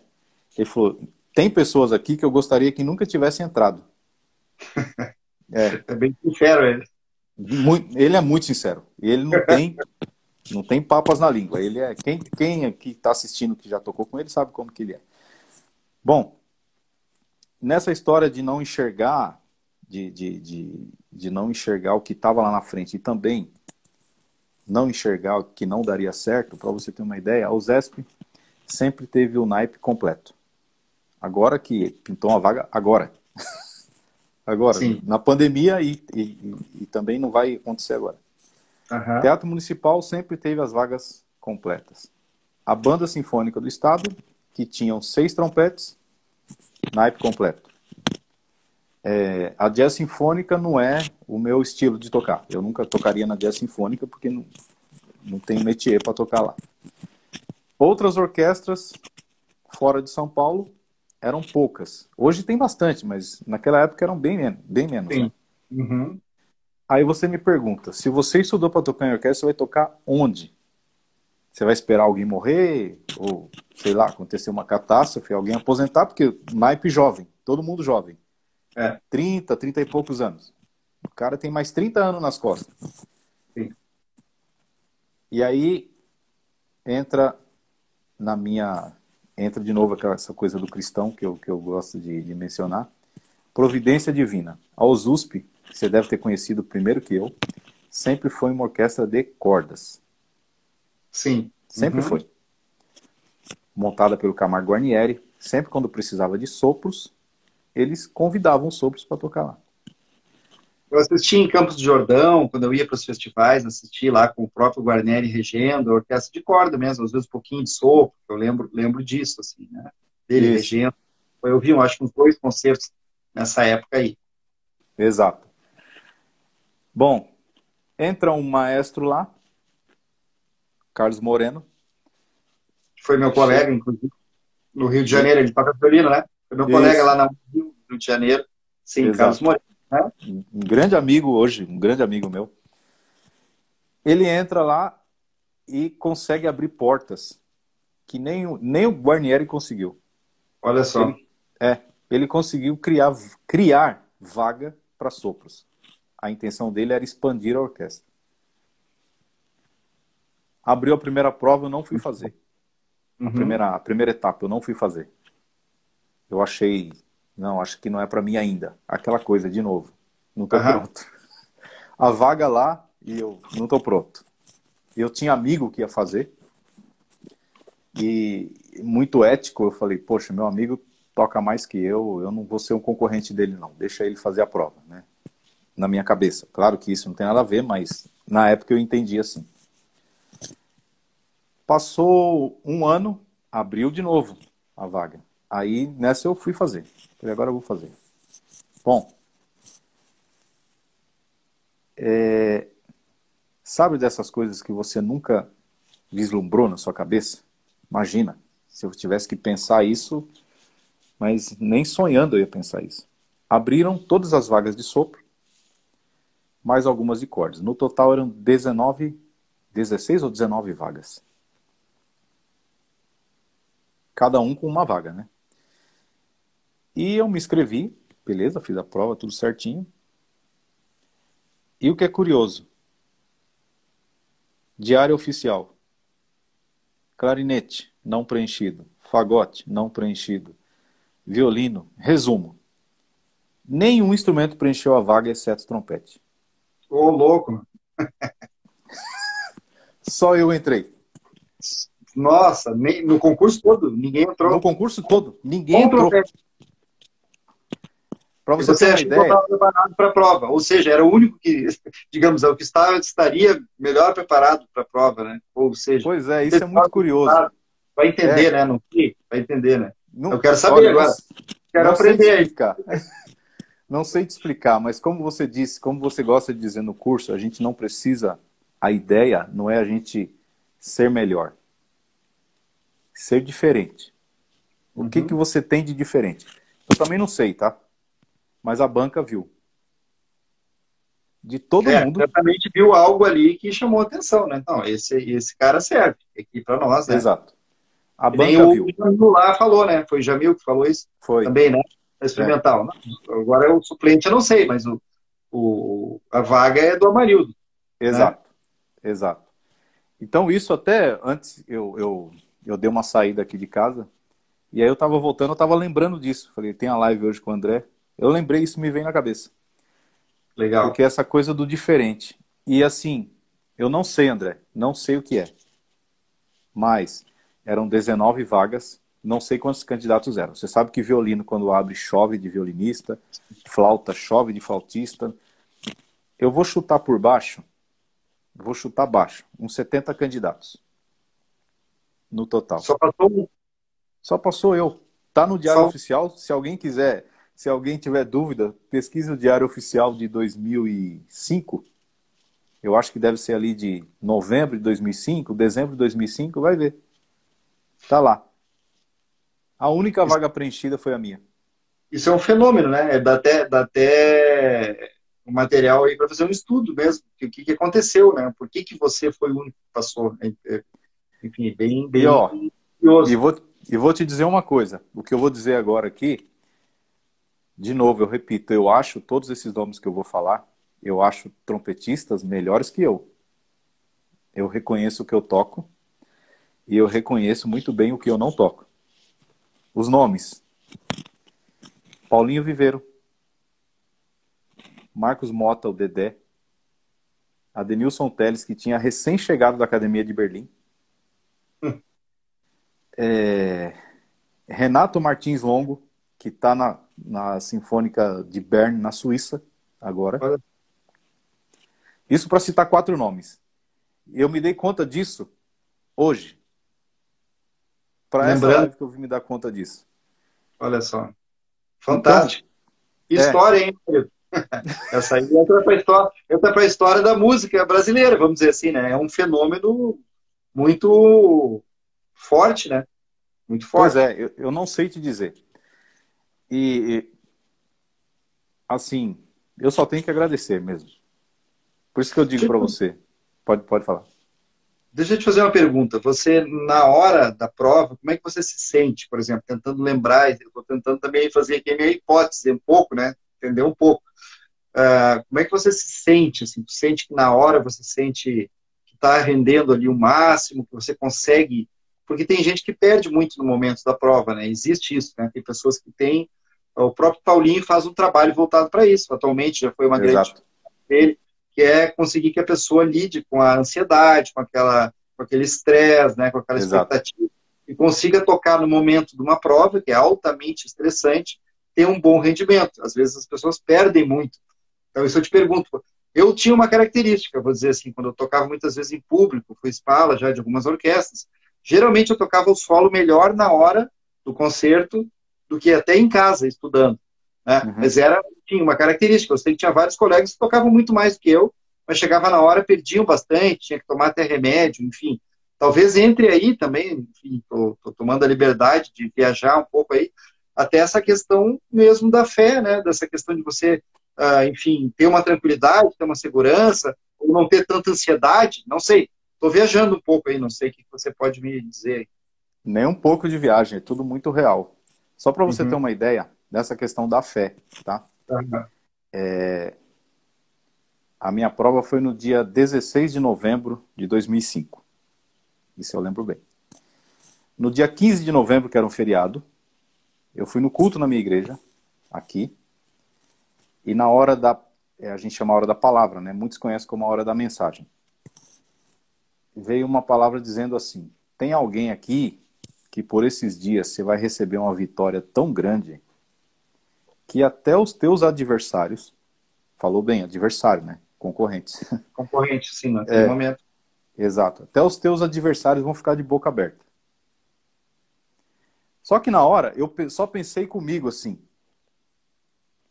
ele falou, tem pessoas aqui que eu gostaria que nunca tivessem entrado. É, É bem sincero ele. ele é muito sincero. Ele não tem papas na língua. Ele é quem aqui está assistindo que já tocou com ele sabe como que ele é. Bom, nessa história de não enxergar, de não enxergar o que estava lá na frente e também não enxergar o que não daria certo, para você ter uma ideia, a USESP sempre teve o naipe completo. Agora que pintou uma vaga, agora. Agora, Sim. na pandemia e também não vai acontecer agora. Aham. Teatro Municipal sempre teve as vagas completas. A Banda Sinfônica do Estado, que tinham 6 trompetes, naipe completo. A Jazz Sinfônica não é o meu estilo de tocar. Eu nunca tocaria na Jazz Sinfônica porque não tem métier para tocar lá. Outras orquestras fora de São Paulo eram poucas. Hoje tem bastante, mas naquela época eram bem menos, né? Sim. Uhum. Aí você me pergunta, se você estudou para tocar em orquestra, você vai tocar onde? Você vai esperar alguém morrer? Ou, sei lá, acontecer uma catástrofe, alguém aposentar? Porque naipe jovem, todo mundo jovem. É. 30 e poucos anos. O cara tem mais 30 anos nas costas. Sim. E aí entra na minha... Entra de novo essa coisa do cristão que eu gosto de mencionar. Providência Divina. A USP, que você deve ter conhecido primeiro que eu, sempre foi uma orquestra de cordas. Sim. Sempre Uhum. foi. Montada pelo Camargo Guarnieri. Sempre quando precisava de sopros, eles convidavam os sopros para tocar lá. Eu assisti em Campos do Jordão, quando eu ia para os festivais, assisti lá com o próprio Guarneri regendo, a orquestra de corda mesmo, às vezes um pouquinho de sopro, eu lembro disso, assim, né? Dele Isso, regendo. Eu vi, eu acho que uns 2 concertos nessa época aí. exato. Bom, entra um maestro lá, Carlos Moreno. Foi meu Che... colega, inclusive, no Rio de Janeiro, ele toca violino, né? Foi meu colega Isso, lá no Rio de Janeiro, sim, Carlos exato. Moreira, né? Um grande amigo hoje, um grande amigo meu. Ele entra lá e consegue abrir portas que nem o Guarnieri conseguiu. Olha só. Ele, ele conseguiu criar vaga para sopros. A intenção dele era expandir a orquestra. Abriu a primeira prova, eu não fui fazer. A Uhum. primeira, a primeira etapa, eu não fui fazer. Eu achei, não, acho que não é para mim ainda. Aquela coisa, de novo, não estou Aham. pronto. A vaga lá e eu não estou pronto. Eu tinha amigo que ia fazer e muito ético, eu falei, poxa, meu amigo toca mais que eu não vou ser um concorrente dele não, deixa ele fazer a prova, né? Na minha cabeça. Claro que isso não tem nada a ver, mas na época eu entendi assim. Passou um ano, abriu de novo a vaga. Aí nessa eu fui fazer. Falei, agora eu vou fazer. Bom, sabe dessas coisas que você nunca vislumbrou na sua cabeça? Imagina, se eu tivesse que pensar isso, mas nem sonhando eu ia pensar isso. Abriram todas as vagas de sopro, mais algumas de cordas. No total eram 16 ou 19 vagas. Cada um com uma vaga, né? E eu me inscrevi, beleza, fiz a prova, tudo certinho. E o que é curioso, diário oficial, clarinete, não preenchido, fagote, não preenchido, violino. Resumo, nenhum instrumento preencheu a vaga exceto o trompete. Ô, louco, mano. Só eu entrei. Nossa, no concurso todo, ninguém No entrou. concurso todo, ninguém Com entrou. trompete. Para E você ter você uma achou que ideia, estava preparado para a prova. Ou seja, era o único que, digamos, é o que estaria melhor preparado para a prova, né? Ou seja, pois é, o isso é muito pessoal curioso. vai entender, É, né? Não sei, vai entender, né? Eu não, quero saber olha, não, agora. Quero não sei te aprender aí. explicar. Não sei te explicar, mas como você disse, como você gosta de dizer no curso, a gente não precisa, a ideia não é a gente ser melhor, ser diferente. O que Uhum. você tem de diferente? Eu também não sei, tá? Mas a banca viu. De todo mundo. Certamente viu algo ali que chamou a atenção, né? Então, esse cara serve aqui para nós, né? Exato. A E nem banca o viu. Jamil lá falou, né? Foi o Jamil que falou isso Foi. também, né? É. Experimental. Não, agora é o suplente, eu não sei, mas a vaga é do Amarildo, né? Exato. Exato. Então isso até antes eu dei uma saída aqui de casa e aí eu tava voltando, eu tava lembrando disso. Falei, tem a live hoje com o André. Eu lembrei, isso me veio na cabeça. Legal. Porque essa coisa do diferente. E assim, eu não sei, André, não sei o que é. Mas eram 19 vagas, não sei quantos candidatos eram. Você sabe que violino, quando abre, chove de violinista, flauta, chove de flautista. Eu vou chutar por baixo, vou chutar baixo, uns 70 candidatos no total. Só passou um. Só passou eu. Tá no Diário Só, Oficial, se alguém quiser, se alguém tiver dúvida, pesquise o Diário Oficial de 2005. Eu acho que deve ser ali de novembro de 2005, dezembro de 2005, vai ver. Tá lá. A única isso, vaga preenchida foi a minha. isso é um fenômeno, né? Dá até um material aí para fazer um estudo mesmo. O que aconteceu, né? Por que você foi o único que passou? Enfim, bem, E bem ó, e curioso. vou, e vou te dizer uma coisa. O que eu vou dizer agora aqui, de novo, eu repito, eu acho todos esses nomes que eu vou falar, eu acho trompetistas melhores que eu. Eu reconheço o que eu toco e eu reconheço muito bem o que eu não toco. Os nomes: Paulinho Viveiro, Marcos Mota, o Dedé, Adenilson Teles, que tinha recém-chegado da Academia de Berlim, Renato Martins Longo, que está na Sinfônica de Bern, na Suíça, agora. Olha, Isso para citar 4 nomes. Eu me dei conta disso hoje. Para essa lembrando, live que eu vim me dar conta disso. olha só, Então, fantástico. Que é, história, hein, querido? Essa aí entra para a história da música brasileira, vamos dizer assim, né? É um fenômeno muito forte, né? Muito pois forte. é, eu não sei te dizer. E, assim, eu só tenho que agradecer mesmo. Por isso que eu digo para você. Pode falar. Deixa eu te fazer uma pergunta. Você, na hora da prova, como é que você se sente, por exemplo, tentando lembrar, eu estou tentando também fazer aqui a minha hipótese um pouco, né? Entender um pouco. Como é que você se sente? Assim, tu sente que na hora você sente que está rendendo ali o máximo, que você consegue. Porque tem gente que perde muito no momento da prova, né? Existe isso, né? Tem pessoas que têm. O próprio Paulinho faz um trabalho voltado para isso. Atualmente já foi uma grande Exato. dele, que é conseguir que a pessoa lide com a ansiedade, com aquele estresse, né? Com aquela Exato. expectativa, e consiga tocar no momento de uma prova que é altamente estressante, ter um bom rendimento. Às vezes as pessoas perdem muito. Então, isso eu te pergunto. Eu tinha uma característica, vou dizer assim, quando eu tocava muitas vezes em público, fui espala já de algumas orquestras, geralmente eu tocava o solo melhor na hora do concerto do que até em casa, estudando. Né? Uhum. Mas era, enfim, uma característica. Eu sei que tinha vários colegas que tocavam muito mais do que eu, mas chegava na hora, perdiam bastante, tinha que tomar até remédio, enfim. Talvez entre aí também, enfim, estou tomando a liberdade de viajar um pouco aí, até essa questão mesmo da fé, né? Dessa questão de você enfim, ter uma tranquilidade, ter uma segurança, ou não ter tanta ansiedade, não sei. Estou viajando um pouco aí, não sei o que você pode me dizer. Nem um pouco de viagem, é tudo muito real. Só para você ter Uhum. uma ideia dessa questão da fé, tá? Uhum. A minha prova foi no dia 16 de novembro de 2005. Isso eu lembro bem. No dia 15 de novembro, que era um feriado, eu fui no culto na minha igreja, aqui, e na hora da, a gente chama a hora da palavra, né? Muitos conhecem como a hora da mensagem. Veio uma palavra dizendo assim, tem alguém aqui que por esses dias você vai receber uma vitória tão grande que até os teus adversários, falou bem, adversário, né? Concorrentes. Concorrente, sim, naquele momento. Exato. Até os teus adversários vão ficar de boca aberta. Só que na hora, eu só pensei comigo assim,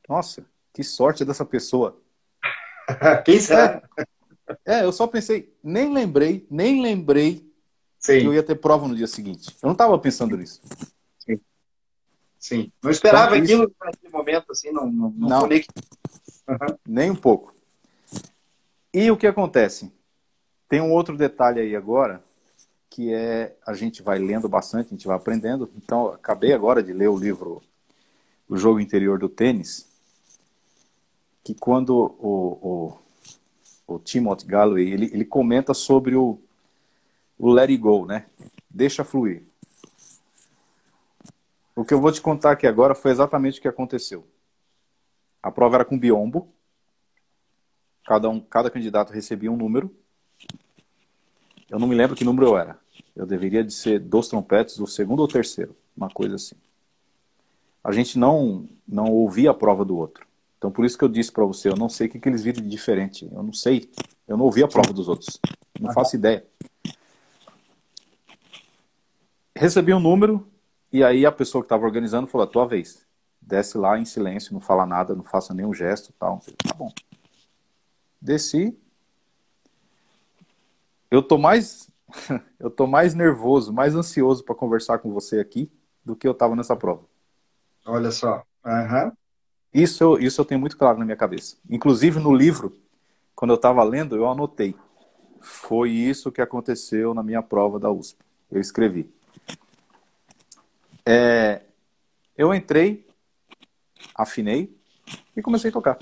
nossa, que sorte dessa pessoa. Quem será? Eu só pensei, nem lembrei que eu Sim, ia ter prova no dia seguinte. Eu não estava pensando nisso. sim, sim. Não Então, esperava isso, aquilo naquele momento, assim, não não, conectei. Uhum. nem um pouco. E o que acontece? Tem um outro detalhe aí agora, que é, a gente vai lendo bastante, a gente vai aprendendo. Então, acabei agora de ler o livro O Jogo Interior do Tênis, que quando o Timothy Gallwey, ele comenta sobre o let it go, né? Deixa fluir. O que eu vou te contar aqui agora foi exatamente o que aconteceu. A prova era com biombo, cada candidato recebia um número. Eu não me lembro que número eu era. Eu deveria de ser dos trompetes, o segundo ou terceiro, uma coisa assim. A gente não ouvia a prova do outro. Então por isso que eu disse para você, eu não sei o que eles viram de diferente. Eu não sei, eu não ouvi a prova dos outros. Não faço ideia. Recebi um número, e aí a pessoa que estava organizando falou, a tua vez. Desce lá em silêncio, não fala nada, não faça nenhum gesto, tal. Tá bom. Desci. Eu tô mais eu tô mais nervoso, mais ansioso para conversar com você aqui do que eu estava nessa prova. Olha só. Uhum. Isso eu tenho muito claro na minha cabeça. Inclusive no livro, quando eu estava lendo, eu anotei. Foi isso que aconteceu na minha prova da USP. Eu escrevi. Eu entrei, afinei e comecei a tocar.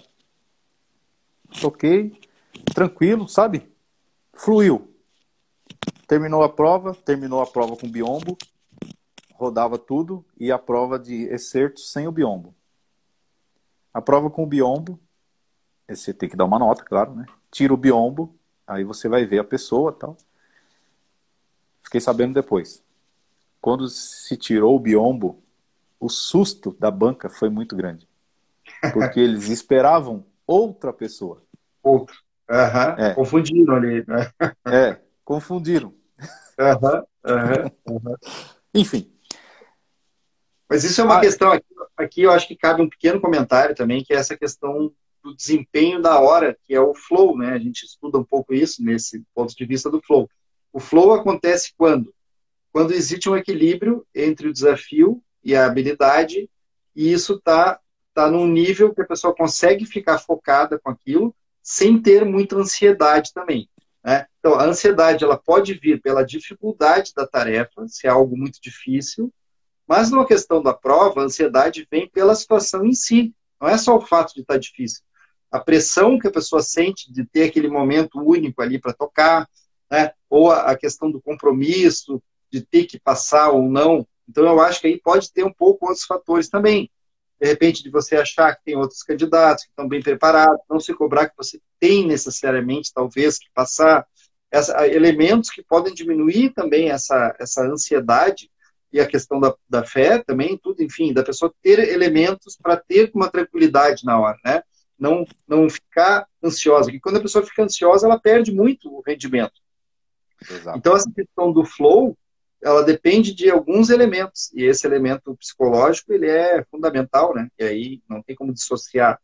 Toquei, tranquilo, sabe? Fluiu. Terminou a prova com biombo, rodava tudo, e a prova de excertos sem o biombo. A prova com o biombo, você tem que dar uma nota, claro, né? Tira o biombo, aí você vai ver a pessoa e tal. Fiquei sabendo depois. Quando se tirou o biombo, o susto da banca foi muito grande. Porque eles esperavam outra pessoa. Outro. Uhum. É, Confundiram ali, né? confundiram. Uhum. Uhum. Enfim. Mas isso é uma Ah, questão aqui eu acho que cabe um pequeno comentário também, que é essa questão do desempenho da hora, que é o flow, né? A gente estuda um pouco isso nesse ponto de vista do flow. O flow acontece quando? Quando existe um equilíbrio entre o desafio e a habilidade, e isso tá num nível que a pessoa consegue ficar focada com aquilo, sem ter muita ansiedade também. Né? Então, a ansiedade ela pode vir pela dificuldade da tarefa, se é algo muito difícil, mas numa questão da prova, a ansiedade vem pela situação em si. Não é só o fato de estar difícil. A pressão que a pessoa sente de ter aquele momento único ali para tocar, né? Ou a questão do compromisso, de ter que passar ou não. Então, eu acho que aí pode ter um pouco outros fatores também. De repente, de você achar que tem outros candidatos que estão bem preparados, não se cobrar que você tem necessariamente, talvez, que passar. Elementos que podem diminuir também essa ansiedade e a questão da fé também, tudo, enfim, da pessoa ter elementos para ter uma tranquilidade na hora, né? Não ficar ansiosa. Porque quando a pessoa fica ansiosa, ela perde muito o rendimento. exato. Então, essa questão do flow, ela depende de alguns elementos, e esse elemento psicológico, ele é fundamental, né? E aí não tem como dissociar.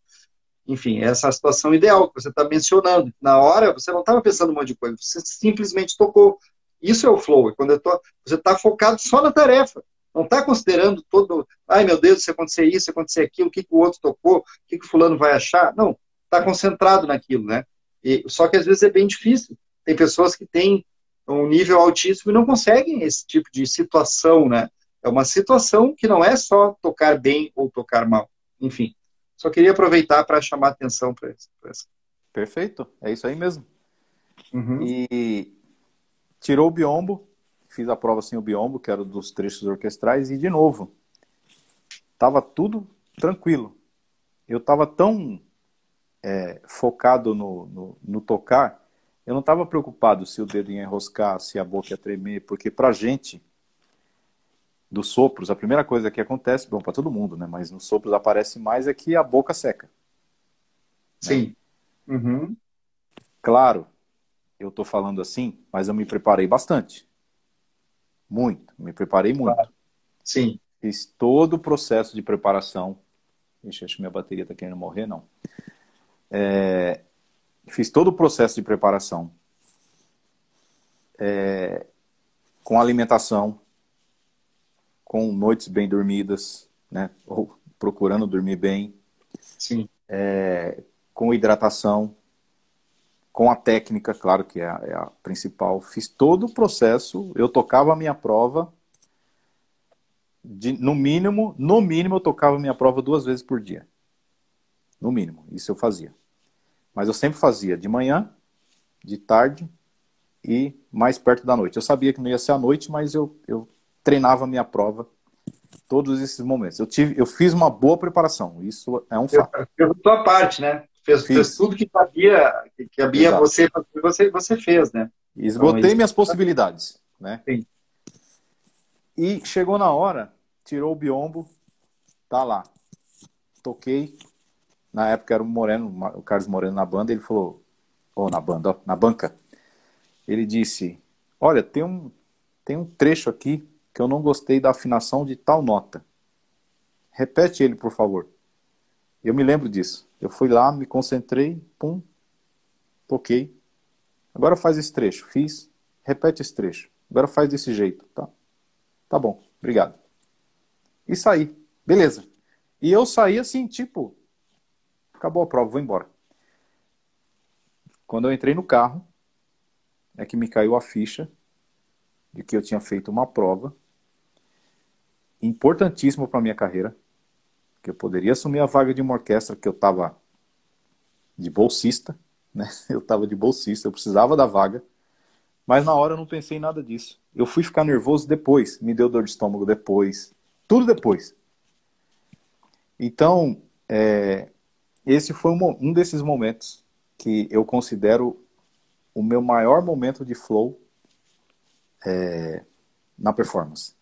Enfim, essa é a situação ideal que você está mencionando. Na hora, você não estava pensando um monte de coisa, você simplesmente tocou. Isso é o flow, é quando você está focado só na tarefa. Não está considerando todo, ai meu Deus, se acontecer isso, se acontecer aquilo, o que o outro tocou, o que o fulano vai achar. Não, está concentrado naquilo, né? Só que às vezes é bem difícil. Tem pessoas que têm um nível altíssimo e não conseguem esse tipo de situação, né? É uma situação que não é só tocar bem ou tocar mal. Enfim, só queria aproveitar para chamar atenção para isso. Perfeito. É isso aí mesmo. Uhum. E tirou o biombo, fiz a prova sem o biombo, que era dos trechos orquestrais, e de novo, estava tudo tranquilo. Eu estava tão focado no tocar, eu não estava preocupado se o dedo ia enroscar, se a boca ia tremer, porque pra gente, dos sopros, a primeira coisa que acontece, bom, para todo mundo, né? Mas nos sopros aparece mais é que a boca seca. Né? Sim. Uhum. Claro, eu estou falando assim, mas eu me preparei bastante. Muito, me preparei muito. Claro. Sim. Fiz todo o processo de preparação. Ixi, acho que minha bateria está querendo morrer, não. Fiz todo o processo de preparação. Com alimentação, com noites bem dormidas, né? Ou procurando dormir bem. Sim. Com hidratação, com a técnica, claro que é a principal. Fiz todo o processo, eu tocava a minha prova, no mínimo eu tocava a minha prova 2 vezes por dia. No mínimo, isso eu fazia. Mas eu sempre fazia de manhã, de tarde e mais perto da noite. Eu sabia que não ia ser à noite, mas eu treinava a minha prova todos esses momentos. Eu fiz uma boa preparação, isso é um fato. Fez a tua parte, né? Fez tudo que cabia Exato. você fez, né? Então, Esgotei minhas possibilidades, né? Sim. E chegou na hora, tirou o biombo, tá lá. Toquei. Na época era o Carlos Moreno na banda, ele falou, na banda, ó, na banca. Ele disse, olha, tem um trecho aqui que eu não gostei da afinação de tal nota. Repete ele, por favor. Eu me lembro disso. Eu fui lá, me concentrei, pum, toquei. Agora faz esse trecho. Fiz, repete esse trecho. Agora faz desse jeito, tá? Tá bom, obrigado. E saí. Beleza. E eu saí assim, tipo, acabou a prova, vou embora. Quando eu entrei no carro, é que me caiu a ficha de que eu tinha feito uma prova importantíssima para minha carreira, que eu poderia assumir a vaga de uma orquestra que eu estava de bolsista, né? Eu estava de bolsista, eu precisava da vaga, mas na hora eu não pensei em nada disso. Eu fui ficar nervoso depois, me deu dor de estômago depois, tudo depois. Então, esse foi um desses momentos que eu considero o meu maior momento de flow na performance.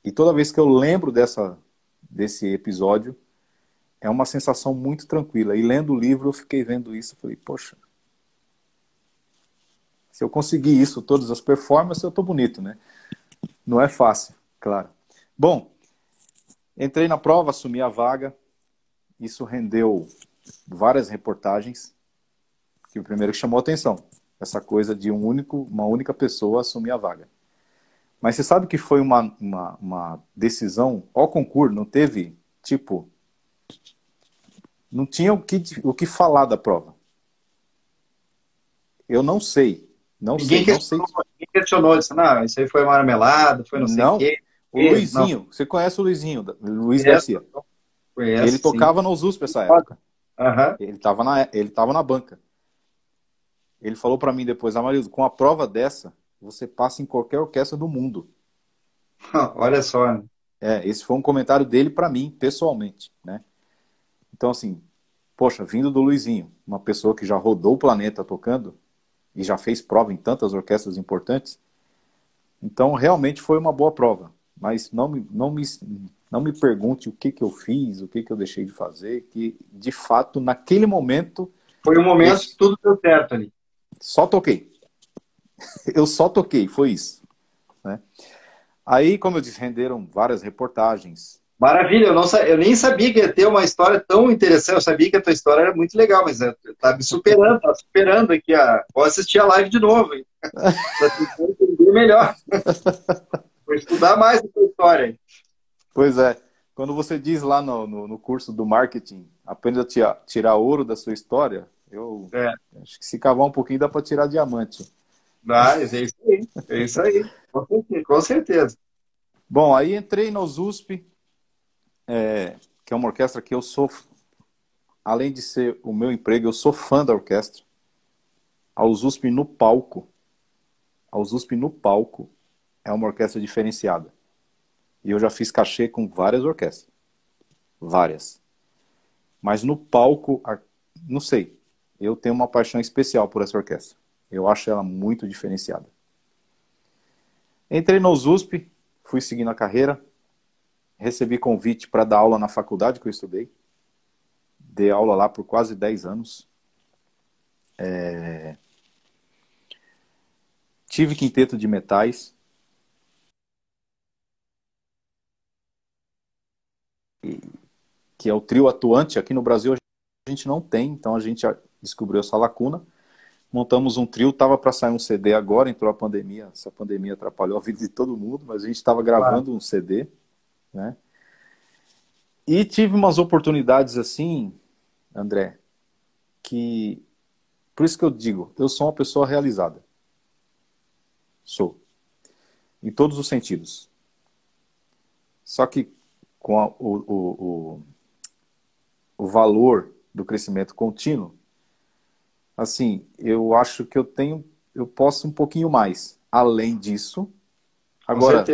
E toda vez que eu lembro desse episódio, é uma sensação muito tranquila. E lendo o livro, eu fiquei vendo isso, falei, poxa, se eu conseguir isso, todas as performances, eu tô bonito, né? Não é fácil, claro. Bom, entrei na prova, assumi a vaga, isso rendeu várias reportagens, que o primeiro que chamou a atenção, essa coisa de uma única pessoa assumir a vaga. Mas você sabe que foi uma decisão ao concurso, não teve, tipo, não tinha o que falar da prova. Eu não sei, não sei. Ninguém questionou, disse, não, isso aí foi marmelada, foi não sei o Não, quê. o Luizinho, você conhece o Luizinho, Luiz Garcia? Ele Conheço, sim. tocava no USP nessa época. Aham. Ele estava na banca. Ele falou para mim depois, Amarildo, com a prova dessa, você passa em qualquer orquestra do mundo. Olha só, né? Esse foi um comentário dele para mim, pessoalmente, né? Então, assim, poxa, vindo do Luizinho, uma pessoa que já rodou o planeta tocando e já fez prova em tantas orquestras importantes, então realmente foi uma boa prova. Mas não me pergunte o que eu fiz, o que eu deixei de fazer, que de fato, naquele momento... Foi um momento que tudo deu certo ali. Só toquei. Eu só toquei, foi isso. Né? Aí, como eu disse, renderam várias reportagens. Maravilha, eu nem sabia que ia ter uma história tão interessante. Eu sabia que a tua história era muito legal, mas tá me superando, tá superando aqui. Vou assistir a live de novo, hein? Pra tentar entender melhor. Vou estudar mais a tua história. Pois é. Quando você diz lá no curso do marketing, apenas tirar ouro da sua história, eu acho que se cavar um pouquinho dá para tirar diamante. É isso aí. É isso aí. Com certeza. Bom, aí entrei no USP, que é uma orquestra que eu sou, além de ser o meu emprego, eu sou fã da orquestra. A USP no palco a USP no palco é uma orquestra diferenciada. E eu já fiz cachê com várias orquestras. Várias. Mas no palco, não sei, eu tenho uma paixão especial por essa orquestra. Eu acho ela muito diferenciada. Entrei no USP, fui seguindo a carreira, recebi convite para dar aula na faculdade que eu estudei. Dei aula lá por quase 10 anos. Tive quinteto de metais. Que é o trio atuante. Aqui no Brasil a gente não tem, então a gente descobriu essa lacuna. Montamos um trio, estava para sair um CD agora, entrou a pandemia, essa pandemia atrapalhou a vida de todo mundo, mas a gente estava gravando um CD, né? E tive umas oportunidades assim, André, que, por isso que eu digo, eu sou uma pessoa realizada. Sou. Em todos os sentidos. Só que com o valor do crescimento contínuo, assim, eu acho que eu posso um pouquinho mais. Além disso, agora,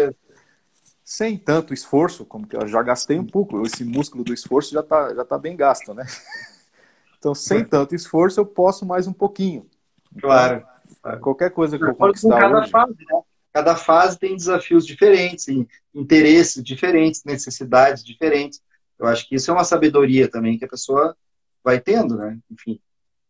sem tanto esforço, como que eu já gastei um pouco, esse músculo do esforço já tá bem gasto, né? Então, sem tanto esforço, eu posso mais um pouquinho. Então, Claro. Qualquer coisa que eu conquistar hoje... Fase, né? Cada fase tem desafios diferentes, interesses diferentes, necessidades diferentes. Eu acho que isso é uma sabedoria também que a pessoa vai tendo, né? Enfim.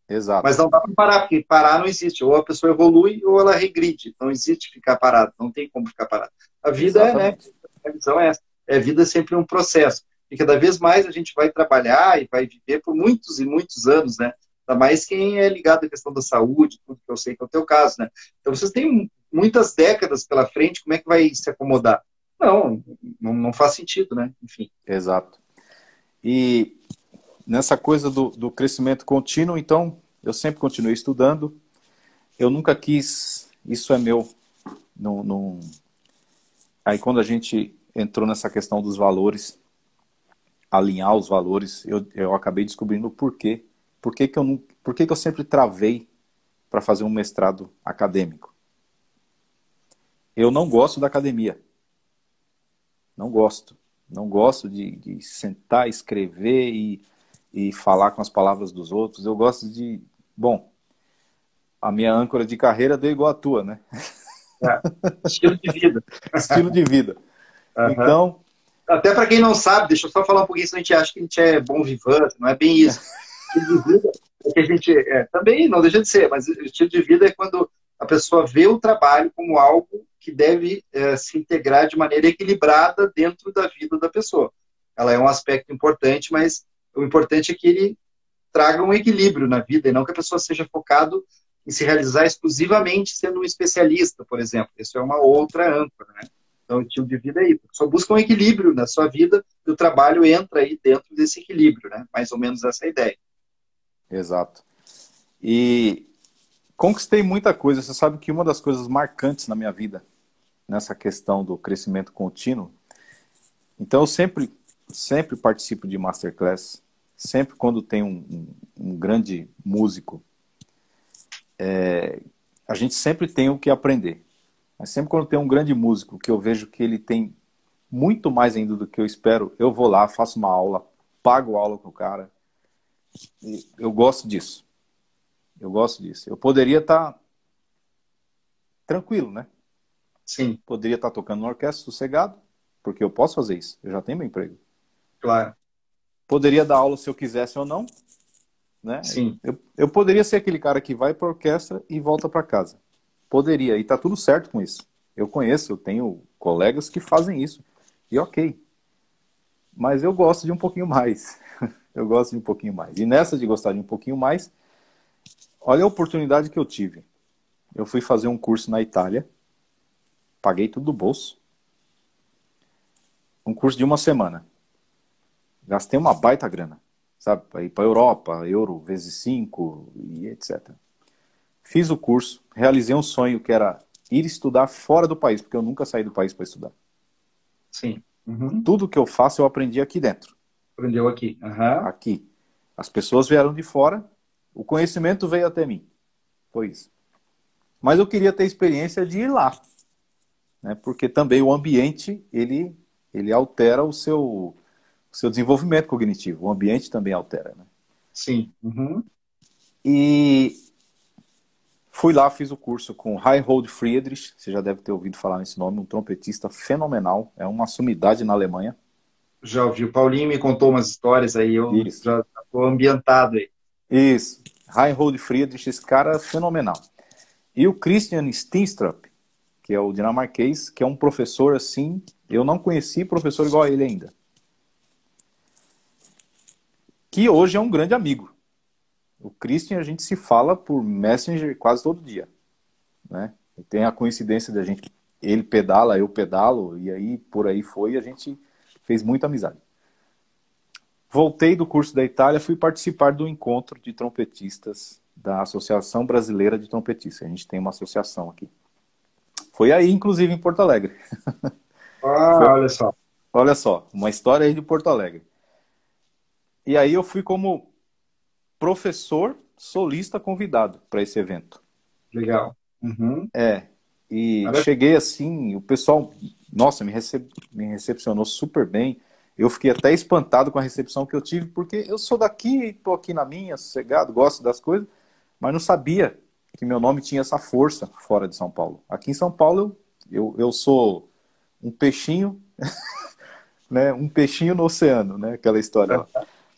Exato. Mas não dá para parar, porque parar não existe. Ou a pessoa evolui ou ela regride. Não existe ficar parado, não tem como ficar parado. A vida Exatamente. a visão é essa. A vida é sempre um processo. E cada vez mais a gente vai trabalhar e vai viver por muitos e muitos anos, né? Ainda mais quem é ligado à questão da saúde, tudo que eu sei que é o teu caso, né? Então vocês têm muitas décadas pela frente, como é que vai se acomodar? Não faz sentido, né? Enfim. Exato. E nessa coisa do crescimento contínuo, então, eu sempre continuei estudando. Eu nunca quis, isso é meu. Aí quando a gente entrou nessa questão dos valores, alinhar os valores, eu acabei descobrindo o porquê. Por que eu sempre travei para fazer um mestrado acadêmico? Eu não gosto da academia. Não gosto. Não gosto de sentar, escrever e falar com as palavras dos outros. Eu gosto de... Bom, a minha âncora de carreira deu igual a tua, né? Estilo de vida. Estilo de vida. Uhum. Então... Até para quem não sabe, deixa eu só falar um pouquinho, senão a gente acha que a gente é bom vivante, não é bem isso. Estilo de vida é que a gente... também não deixa de ser, mas o estilo de vida é quando a pessoa vê o trabalho como algo que deve se integrar de maneira equilibrada dentro da vida da pessoa. Ela é um aspecto importante, mas o importante é que ele traga um equilíbrio na vida e não que a pessoa seja focado em se realizar exclusivamente sendo um especialista, por exemplo. Isso é uma outra âncora, né? Então, o estilo de vida é isso. Só busca um equilíbrio na sua vida e o trabalho entra aí dentro desse equilíbrio, né? Mais ou menos essa é a ideia. Exato. E conquistei muita coisa. Você sabe que uma das coisas marcantes na minha vida, nessa questão do crescimento contínuo, então eu sempre participo de masterclass, sempre quando tem um grande músico, a gente sempre tem o que aprender. Mas sempre quando tem um grande músico que eu vejo que ele tem muito mais ainda do que eu espero, eu vou lá, faço uma aula, pago aula com o cara. Eu gosto disso. Eu gosto disso. Eu poderia estar tranquilo, né? Sim. Poderia estar tocando na orquestra, sossegado, porque eu posso fazer isso. Eu já tenho meu emprego. Claro. Poderia dar aula se eu quisesse ou não, né? Sim. Eu poderia ser aquele cara que vai para a orquestra e volta para casa. Poderia, e tá tudo certo com isso. Eu tenho colegas que fazem isso. E ok. Mas eu gosto de um pouquinho mais. Eu gosto de um pouquinho mais. E nessa de gostar de um pouquinho mais, olha a oportunidade que eu tive. Eu fui fazer um curso na Itália, paguei tudo do bolso. Um curso de 1 semana. Gastei uma baita grana, sabe? Para ir para a Europa, euro vezes 5 e etc. Fiz o curso, realizei um sonho que era ir estudar fora do país, porque eu nunca saí do país para estudar. Sim. Uhum. Tudo que eu faço eu aprendi aqui dentro. Aprendeu aqui. Uhum. Aqui. As pessoas vieram de fora, o conhecimento veio até mim. Foi isso. Mas eu queria ter a experiência de ir lá, né? Porque também o ambiente, ele altera o seu desenvolvimento cognitivo. O ambiente também altera, né? Sim. Uhum. E fui lá, fiz o curso com Reinhold Friedrich, você já deve ter ouvido falar nesse nome, um trompetista fenomenal, é uma sumidade na Alemanha. Já ouvi. O Paulinho me contou umas histórias aí, eu Isso. já estou ambientado aí. Isso. Reinhold Friedrich, esse cara é fenomenal. E o Christian Steenstrup, que é o dinamarquês, que é um professor assim, eu não conheci professor igual a ele ainda. Que hoje é um grande amigo. O Christian, a gente se fala por Messenger quase todo dia, né? E tem a coincidência de a gente, ele pedala, eu pedalo, e aí por aí foi, e a gente fez muita amizade. Voltei do curso da Itália, fui participar do encontro de trompetistas da Associação Brasileira de Trompetistas. A gente tem uma associação aqui. Foi aí, inclusive, em Porto Alegre. Ah, Foi, olha só. olha só, uma história aí de Porto Alegre. E aí eu fui como professor solista convidado para esse evento. Legal. Uhum. E Maravilha. cheguei assim, o pessoal, nossa, me recepcionou super bem. Eu fiquei até espantado com a recepção que eu tive, porque eu sou daqui, estou aqui na minha, sossegado, gosto das coisas, mas não sabia que meu nome tinha essa força fora de São Paulo. Aqui em São Paulo, eu sou um peixinho, né? Um peixinho no oceano, né? Aquela história lá.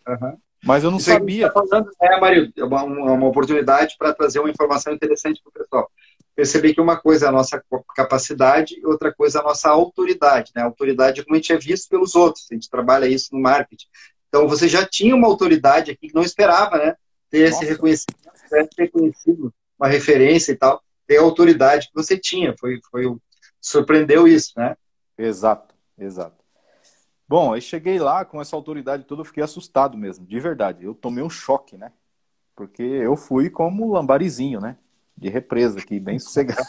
Uhum. Mas eu não Isso aí que a gente está sabia. falando, né, Mário? É uma oportunidade para trazer uma informação interessante para o pessoal. Perceber que uma coisa é a nossa capacidade e outra coisa é a nossa autoridade. Né? A autoridade é como a gente é visto pelos outros. A gente trabalha isso no marketing. Então, você já tinha uma autoridade aqui que não esperava, né? Ter esse Nossa, reconhecimento, ter conhecido uma referência e tal, ter a autoridade que você tinha. Surpreendeu isso, né? exato, exato. Bom, aí cheguei lá com essa autoridade toda, eu fiquei assustado mesmo, de verdade. Eu tomei um choque, né? Porque eu fui como lambarizinho, né? De represa aqui, bem sossegado.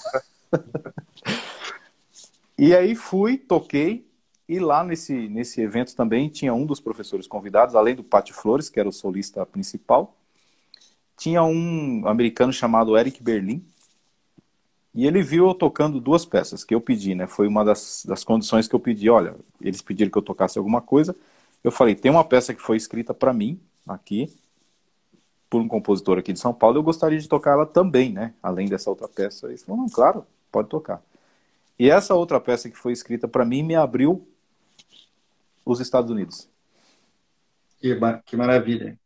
E aí fui, toquei, e lá nesse evento também tinha um dos professores convidados, além do Pátio Flores, que era o solista principal, tinha um americano chamado Eric Berlin, e ele viu eu tocando duas peças que eu pedi, né? Foi uma das condições que eu pedi. Olha, eles pediram que eu tocasse alguma coisa. Eu falei, tem uma peça que foi escrita para mim, aqui, por um compositor aqui de São Paulo, eu gostaria de tocar ela também, né? Além dessa outra peça. Eles falaram, não, claro, pode tocar. E essa outra peça que foi escrita para mim me abriu os Estados Unidos. Que maravilha.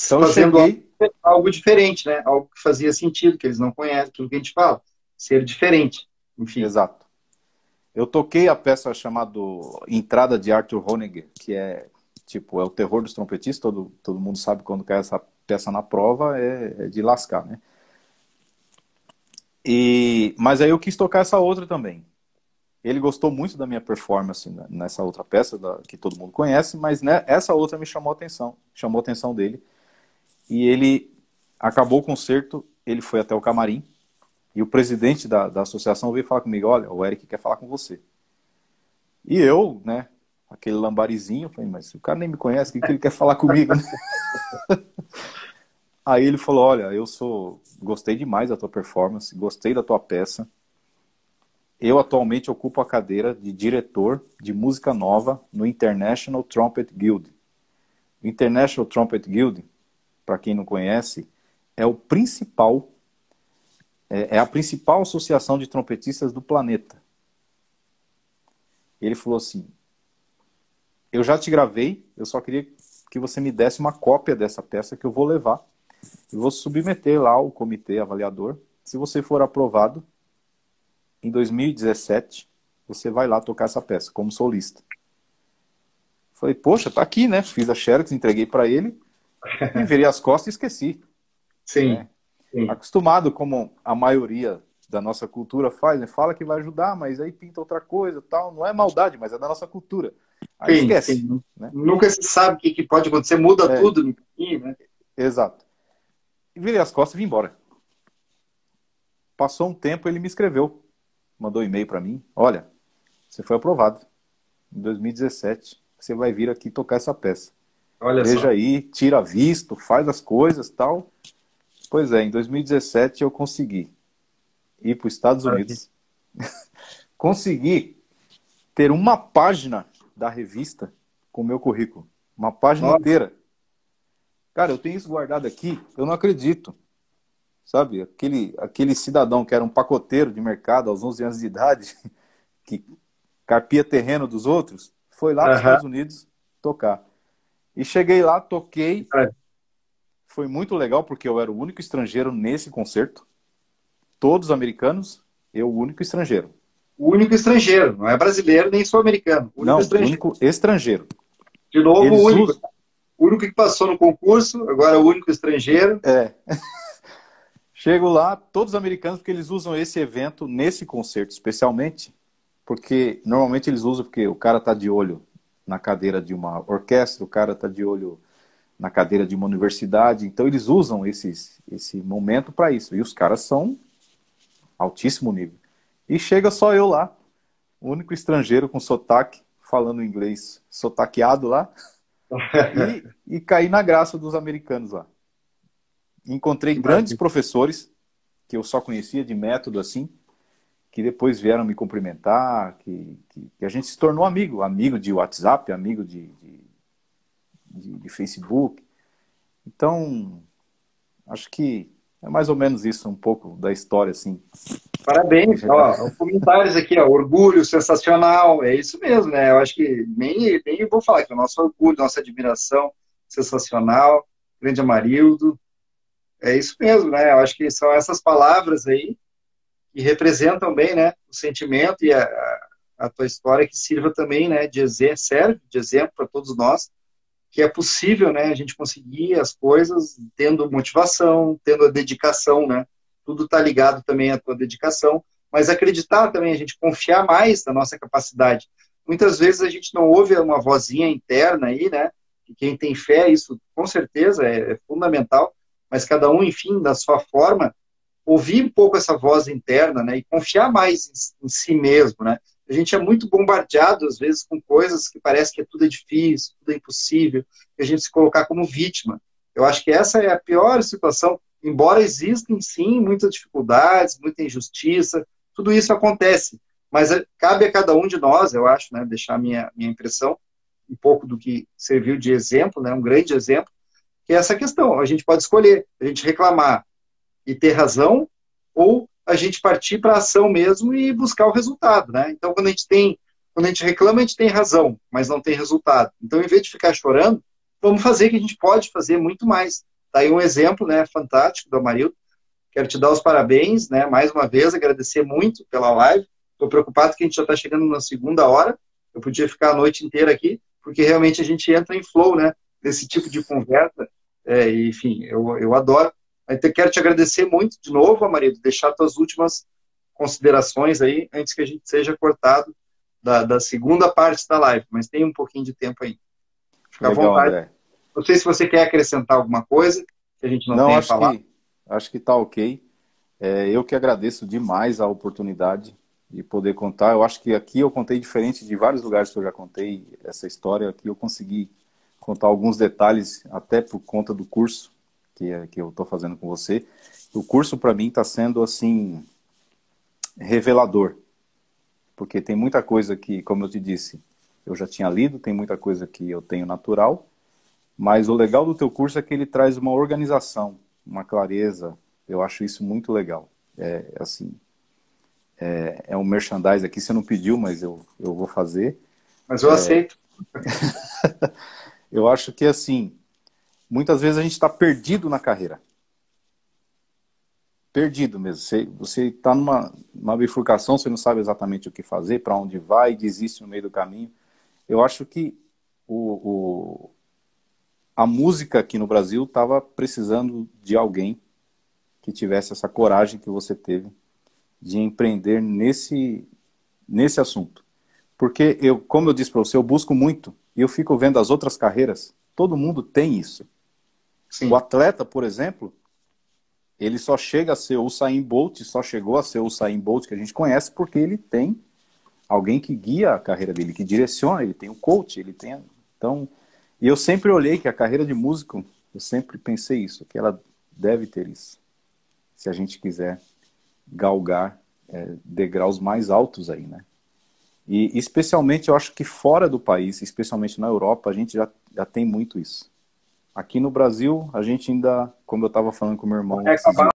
Então eu Fazendo cheguei, algo diferente, né? Algo que fazia sentido, que eles não conhecem, aquilo que a gente fala. Ser diferente. Enfim. exato. Eu toquei a peça chamada Entrada de Arthur Honegger, que é tipo, é o terror dos trompetistas, todo mundo sabe quando cai essa peça na prova, é de lascar, né? Mas aí eu quis tocar essa outra também. Ele gostou muito da minha performance nessa outra peça, que todo mundo conhece, mas né, essa outra me chamou a atenção dele. E ele acabou o concerto, ele foi até o camarim, e o presidente da associação veio falar comigo, olha, o Eric quer falar com você. E eu, né, aquele lambarizinho, falei, mas o cara nem me conhece, o que ele quer falar comigo, né? Aí ele falou, olha, gostei demais da tua performance, gostei da tua peça. Eu atualmente ocupo a cadeira de diretor de música nova no International Trumpet Guild. O International Trumpet Guild, para quem não conhece, é a principal associação de trompetistas do planeta. Ele falou assim, eu já te gravei, eu só queria que você me desse uma cópia dessa peça que eu vou levar e vou submeter lá ao comitê avaliador. Se você for aprovado, em 2017, você vai lá tocar essa peça como solista. Falei, poxa, tá aqui, né? Fiz a xerox, entreguei para ele e virei as costas e esqueci. Sim. Né? Sim. Acostumado, como a maioria da nossa cultura faz, né? Fala que vai ajudar, mas aí pinta outra coisa, tal. Não é maldade, mas é da nossa cultura. Aí Sim, esquece. sim. Né? Nunca se sabe o que pode acontecer, muda tudo no caminho, né? Exato. E virei as costas e vim embora. Passou um tempo, ele me escreveu. Mandou um e-mail para mim. Olha, você foi aprovado. Em 2017, você vai vir aqui tocar essa peça. Olha Veja só. aí, tira visto, faz as coisas, tal. Pois é, em 2017 eu consegui. ir para os Estados Unidos, consegui ter uma página da revista com o meu currículo. Uma página Nossa. inteira. Cara, eu tenho isso guardado aqui, eu não acredito. Sabe? Aquele cidadão que era um pacoteiro de mercado aos 11 anos de idade, que carpia terreno dos outros, foi lá para os Aham. Estados Unidos tocar. E cheguei lá, toquei. Foi muito legal, porque eu era o único estrangeiro nesse concerto. Todos americanos, eu o único estrangeiro. O único estrangeiro, não é brasileiro nem sul-americano. O único Não, o estrangeiro. único estrangeiro. De novo, o Eles único. usam... O único que passou no concurso, agora o único estrangeiro. É. Chego lá, todos americanos, porque eles usam esse evento nesse concerto, especialmente, porque normalmente eles usam porque o cara tá de olho na cadeira de uma orquestra, o cara tá de olho na cadeira de uma universidade, então eles usam esse momento para isso. E os caras são altíssimo nível. E chega só eu lá, o único estrangeiro com sotaque, falando inglês sotaqueado lá, e caí na graça dos americanos lá. Encontrei grandes professores, que eu só conhecia de método assim, que depois vieram me cumprimentar, que a gente se tornou amigo, amigo de WhatsApp, amigo de Facebook. Então, acho que é mais ou menos isso, um pouco da história, assim. Parabéns. Ó, comentários aqui, ó, orgulho, sensacional, é isso mesmo, né? Eu acho que nem vou falar que é o nosso orgulho, nossa admiração, sensacional, grande Amarildo, é isso mesmo, né? Eu acho que são essas palavras aí que representam bem, né, o sentimento e a tua história que sirva também, né, serve de exemplo para todos nós, que é possível, né, a gente conseguir as coisas tendo motivação, tendo a dedicação, né? Tudo está ligado também à tua dedicação, mas acreditar também, a gente confiar mais na nossa capacidade. Muitas vezes a gente não ouve uma vozinha interna aí, né? E quem tem fé, isso com certeza é fundamental, mas cada um, enfim, da sua forma, ouvir um pouco essa voz interna, né? E confiar mais em si mesmo, né? A gente é muito bombardeado, às vezes, com coisas que parece que tudo é difícil, tudo é impossível, e a gente se colocar como vítima. Eu acho que essa é a pior situação, embora existem, sim, muitas dificuldades, muita injustiça, tudo isso acontece, mas cabe a cada um de nós, eu acho, né, deixar a minha impressão, um pouco do que serviu de exemplo, né, um grande exemplo, que é essa questão, a gente pode escolher, a gente reclamar e ter razão, ou a gente partir para a ação mesmo e buscar o resultado, né? Então, quando a gente reclama, a gente tem razão, mas não tem resultado. Então, em vez de ficar chorando, vamos fazer que a gente pode fazer muito mais. Tá aí um exemplo, né, fantástico do Amarildo. Quero te dar os parabéns, né, mais uma vez, agradecer muito pela live. Estou preocupado que a gente já está chegando na segunda hora. Eu podia ficar a noite inteira aqui, porque realmente a gente entra em flow, né, desse tipo de conversa. Enfim, eu adoro. Então, quero te agradecer muito de novo, Amarildo, deixar tuas últimas considerações aí, antes que a gente seja cortado da segunda parte da live, mas tem um pouquinho de tempo aí. Fica à Legal, vontade. André. Não sei se você quer acrescentar alguma coisa que a gente não Não, tenha falado. acho que tá ok. Eu que agradeço demais a oportunidade de poder contar. Eu acho que aqui eu contei diferente de vários lugares que eu já contei essa história. Aqui eu consegui contar alguns detalhes, até por conta do curso que eu estou fazendo com você. O curso, para mim, está sendo, assim, revelador. Porque tem muita coisa que, como eu te disse, eu já tinha lido, tem muita coisa que eu tenho natural, mas o legal do teu curso é que ele traz uma organização, uma clareza. Eu acho isso muito legal. É um merchandise aqui, você não pediu, mas eu vou fazer. Mas eu aceito. Eu acho que, assim, muitas vezes a gente está perdido na carreira. Perdido mesmo. Você está numa bifurcação, você não sabe exatamente o que fazer, para onde vai, desiste no meio do caminho. Eu acho que a música aqui no Brasil estava precisando de alguém que tivesse essa coragem que você teve de empreender nesse assunto. Porque, como eu disse para você, eu busco muito e eu fico vendo as outras carreiras, todo mundo tem isso. Sim. O atleta, por exemplo, ele só chega a ser o Usain Bolt, só chegou a ser o Usain Bolt que a gente conhece porque ele tem alguém que guia a carreira dele, que direciona, ele tem um coach, ele tem... Então, e eu sempre olhei que a carreira de músico, eu sempre pensei isso, que ela deve ter isso, se a gente quiser galgar degraus mais altos aí, né? E especialmente, eu acho que fora do país, especialmente na Europa, a gente já tem muito isso. Aqui no Brasil, a gente ainda, como eu estava falando com o meu irmão esses dias